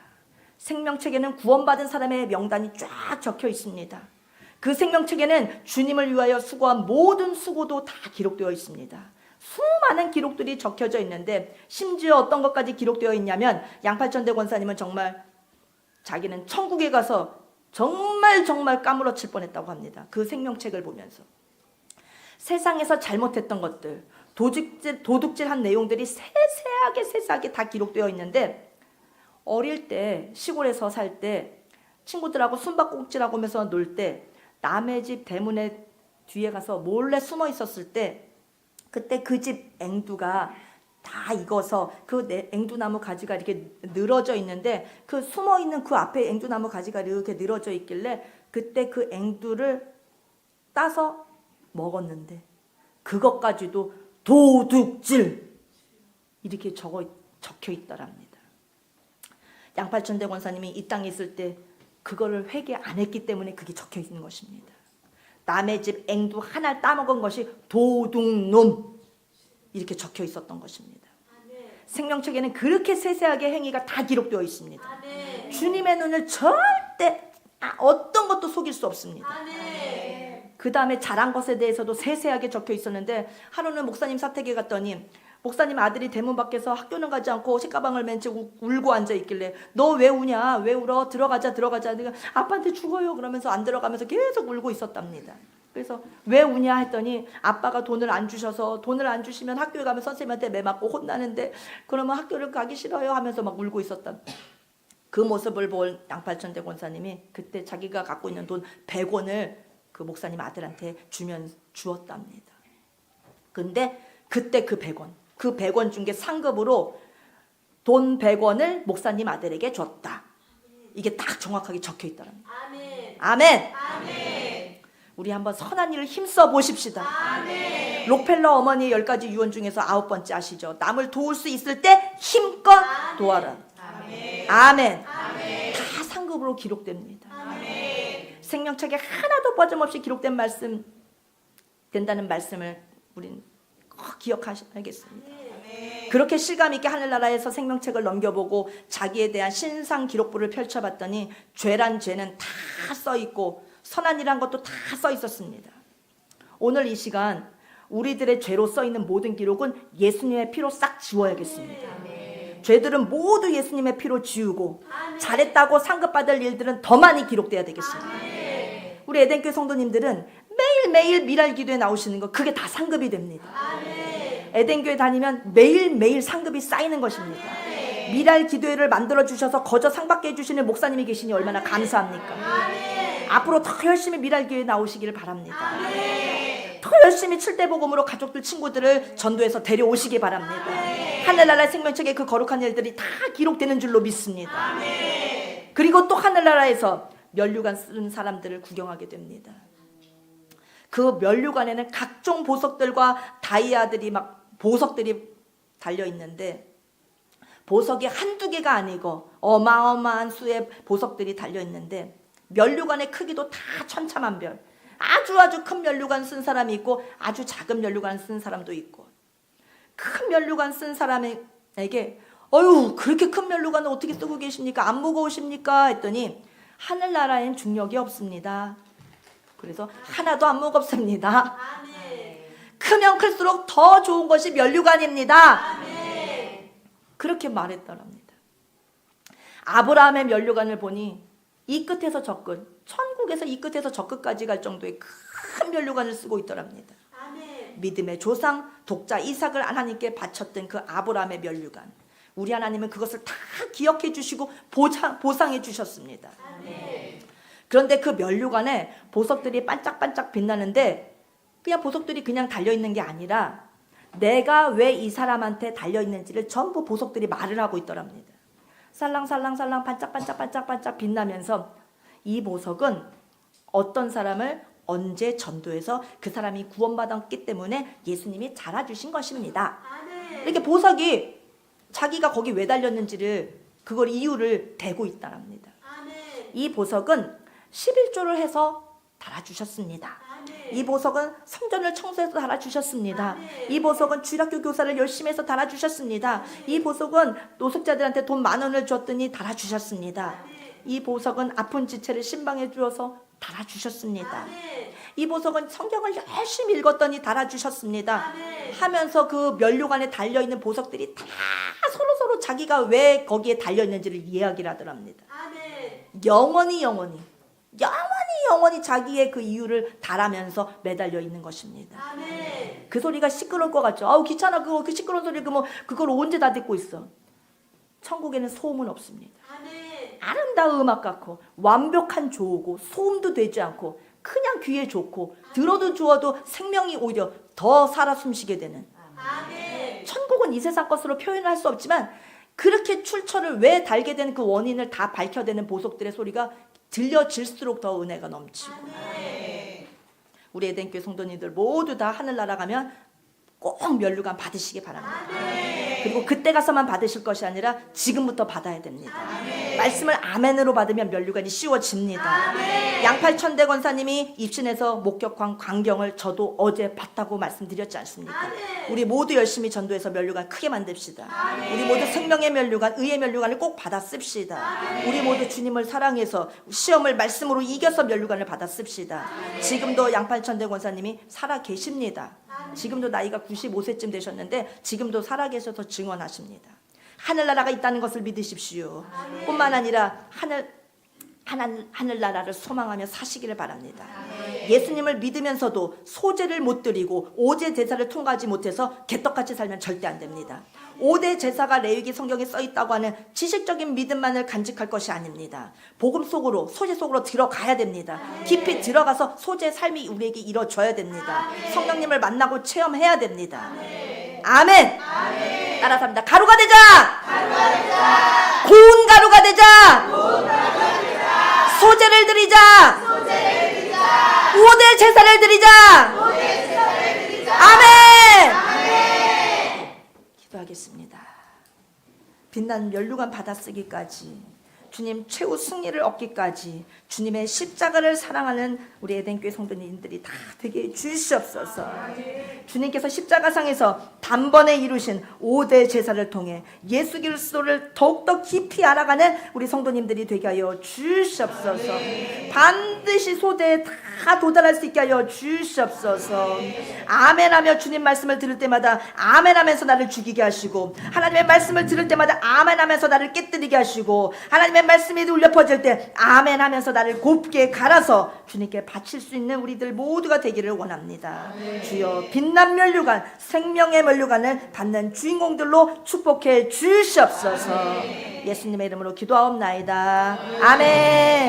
생명책에는 구원받은 사람의 명단이 쫙 적혀 있습니다. 그 생명책에는 주님을 위하여 수고한 모든 수고도 다 기록되어 있습니다. 수많은 기록들이 적혀져 있는데 심지어 어떤 것까지 기록되어 있냐면 양팔천대 권사님은 정말 자기는 천국에 가서 정말 까무러칠 뻔했다고 합니다. 그 생명책을 보면서 세상에서 잘못했던 것들, 도둑질한 내용들이 세세하게 다 기록되어 있는데 어릴 때 시골에서 살 때 친구들하고 숨바꼭질하고 하면서 놀 때 남의 집 대문에 뒤에 가서 몰래 숨어 있었을 때 그때 그 집 앵두가 다 익어서 그 앵두나무 가지가 이렇게 늘어져 있는데 그 숨어있는 그 앞에 앵두나무 가지가 이렇게 늘어져 있길래 그때 그 앵두를 따서 먹었는데 그것까지도 도둑질 이렇게 적혀 있더랍니다. 양팔천대 권사님이 이 땅에 있을 때 그거를 회개 안 했기 때문에 그게 적혀 있는 것입니다. 남의 집 앵두 하나를 따먹은 것이 도둑놈 이렇게 적혀 있었던 것입니다. 생명책에는 그렇게 세세하게 행위가 다 기록되어 있습니다. 주님의 눈을 절대 어떤 것도 속일 수 없습니다. 그 다음에 잘한 것에 대해서도 세세하게 적혀 있었는데 하루는 목사님 사택에 갔더니 목사님 아들이 대문 밖에서 학교는 가지 않고 책가방을 맨 채 울고 앉아 있길래 너 왜 우냐? 왜 울어? 들어가자. 내가 아빠한테 죽어요. 그러면서 안 들어가면서 계속 울고 있었답니다. 그래서 왜 우냐 했더니 아빠가 돈을 안 주시면 학교에 가면 선생님한테 매맞고 혼나는데 그러면 학교를 가기 싫어요 하면서 막 울고 있었다. 그 모습을 본 양팔천대 권사님이 그때 자기가 갖고 있는 돈 100원을 그 목사님 아들한테 주었답니다. 근데 그때 그 100원 준 게 상급으로 돈 100원을 목사님 아들에게 줬다. 이게 딱 정확하게 적혀 있더랍니다. 아멘. 우리 한번 선한 일을 힘써 보십시다. 록펠러 어머니의 10가지 유언 중에서 9번째 아시죠? 남을 도울 수 있을 때 힘껏 도와라. 아멘. 다 상급으로 기록됩니다. 생명책에 하나도 빠짐없이 기록된 말씀 된다는 말씀을 우린 꼭 기억하셔야겠습니다. 그렇게 실감 있게 하늘나라에서 생명책을 넘겨보고 자기에 대한 신상 기록부를 펼쳐봤더니 죄란 죄는 다 써있고 선한 일한 것도 다 써있었습니다. 오늘 이 시간 우리들의 죄로 써있는 모든 기록은 예수님의 피로 싹 지워야겠습니다. 죄들은 모두 예수님의 피로 지우고 잘했다고 상급받을 일들은 더 많이 기록돼야 되겠습니다. 우리 에덴교회 성도님들은 매일매일 미랄 기도에 나오시는 거 그게 다 상급이 됩니다. 에덴교회 다니면 매일매일 상급이 쌓이는 것입니다. 미랄 기도회를 만들어주셔서 거저 상 받게 해주시는 목사님이 계시니 얼마나 감사합니까? 앞으로 더 열심히 미랄 기도회에 나오시기를 바랍니다. 더 열심히 칠대복음으로 가족들 친구들을 전도해서 데려오시기 바랍니다. 하늘나라의 생명책에 그 거룩한 일들이 다 기록되는 줄로 믿습니다. 그리고 또 하늘나라에서 면류관 쓰는 사람들을 구경하게 됩니다. 그 면류관에는 각종 보석들과 다이아들이 막 보석들이 달려있는데 보석이 한두 개가 아니고 어마어마한 수의 보석들이 달려있는데 면류관의 크기도 다 천차만별. 아주 큰 면류관 쓴 사람이 있고 아주 작은 면류관 쓴 사람도 있고 큰 면류관 쓴 사람에게 어휴 그렇게 큰 면류관을 어떻게 쓰고 계십니까? 안 무거우십니까? 했더니 하늘나라엔 중력이 없습니다. 그래서 하나도 안 무겁습니다. 크면 클수록 더 좋은 것이 면류관입니다. 그렇게 말했더랍니다. 아브라함의 면류관을 보니 이 끝에서 저 끝, 천국에서 이 끝에서 저 끝까지 갈 정도의 큰 면류관을 쓰고 있더랍니다. 믿음의 조상 독자 이삭을 하나님께 바쳤던 그 아브라함의 면류관, 우리 하나님은 그것을 다 기억해 주시고 보상해 주셨습니다. 그런데 그 면류관에 보석들이 반짝반짝 빛나는데 그냥 보석들이 그냥 달려있는 게 아니라 내가 왜 이 사람한테 달려있는지를 전부 보석들이 말을 하고 있더랍니다. 살랑살랑살랑 반짝반짝 빛나면서 이 보석은 어떤 사람을 언제 전도해서 그 사람이 구원받았기 때문에 예수님이 잘해주신 것입니다. 이렇게 보석이 자기가 거기 왜 달렸는지를 그걸 이유를 대고 있다랍니다. 이 보석은 11조를 해서 달아주셨습니다. 이 보석은 성전을 청소해서 달아주셨습니다. 이 보석은 주일학교 교사를 열심히 해서 달아주셨습니다. 이 보석은 노숙자들한테 돈 10,000원을 줬더니 달아주셨습니다. 이 보석은 아픈 지체를 신방해 주어서 달아주셨습니다. 이 보석은 성경을 열심히 읽었더니 달아주셨습니다. 하면서 그 면류관에 달려있는 보석들이 다 서로 자기가 왜 거기에 달려있는지를 이야기를 하더랍니다. 영원히 자기의 그 이유를 달하면서 매달려 있는 것입니다. 그 소리가 시끄러울 것 같죠. 아우 귀찮아 그 시끄러운 소리 그걸 언제 다 듣고 있어. 천국에는 소음은 없습니다. 아름다운 음악 같고 완벽한 조우고 소음도 되지 않고 그냥 귀에 좋고 들어도 좋아도 생명이 오히려 더 살아 숨쉬게 되는. 천국은 이 세상 것으로 표현할 수 없지만 그렇게 출처를 왜 달게 되는 그 원인을 다 밝혀내는 보석들의 소리가 들려질수록 더 은혜가 넘치고. 우리 에덴교회 성도님들 모두 다 하늘나라 가면 꼭 면류관 받으시기 바랍니다. 그리고 그때 가서만 받으실 것이 아니라 지금부터 받아야 됩니다. 말씀을 아멘으로 받으면 면류관이 씌워집니다. 양팔천대 권사님이 입신해서 목격한 광경을 저도 어제 봤다고 말씀드렸지 않습니까? 우리 모두 열심히 전도해서 면류관 크게 만듭시다. 우리 모두 생명의 면류관, 의의 면류관을 꼭 받아 씁시다. 우리 모두 주님을 사랑해서 시험을 말씀으로 이겨서 면류관을 받아 씁시다. 지금도 양팔천대 권사님이 살아 계십니다. 지금도 나이가 95세쯤 되셨는데 지금도 살아계셔서 증언하십니다. 하늘나라가 있다는 것을 믿으십시오. 뿐만 아니라 하늘나라를 소망하며 사시기를 바랍니다. 예수님을 믿으면서도 소제를 못 드리고 5제 제사를 통과하지 못해서 개떡같이 살면 절대 안 됩니다. 5대 제사가 레위기 성경에 써있다고 하는 지식적인 믿음만을 간직할 것이 아닙니다. 복음 속으로 소제 속으로 들어가야 됩니다. 깊이 들어가서 소제의 삶이 우리에게 이루어져야 됩니다. 성령님을 만나고 체험해야 됩니다. 아멘. 따라서 합니다. 가루가 되자. 고운 가루가 되자. 소제를 드리자. 5대 제사를 드리자. 아멘. 기도하겠습니다. 빛난 면류관 받아쓰기까지 주님 최후 승리를 얻기까지 주님의 십자가를 사랑하는 우리 에덴교회 성도님들이 다 되게 주시옵소서. 주님께서 십자가상에서 단번에 이루신 5대 제사를 통해 예수 그리스도를 더욱더 깊이 알아가는 우리 성도님들이 되게 하여 주시옵소서. 반드시 소대에 다 도달할 수 있게 하여 주시옵소서. 아멘하며 주님 말씀을 들을 때마다 아멘하면서 나를 죽이게 하시고, 하나님의 말씀을 들을 때마다 아멘하면서 나를 깨뜨리게 하시고, 하나님의 말씀이 울려 퍼질 때 아멘하면서 나를 곱게 갈아서 주님께 바칠 수 있는 우리들 모두가 되기를 원합니다. 주여 빛난 면류관, 생명의 면류관을 받는 주인공들로 축복해 주시옵소서. 예수님의 이름으로 기도하옵나이다. 아멘.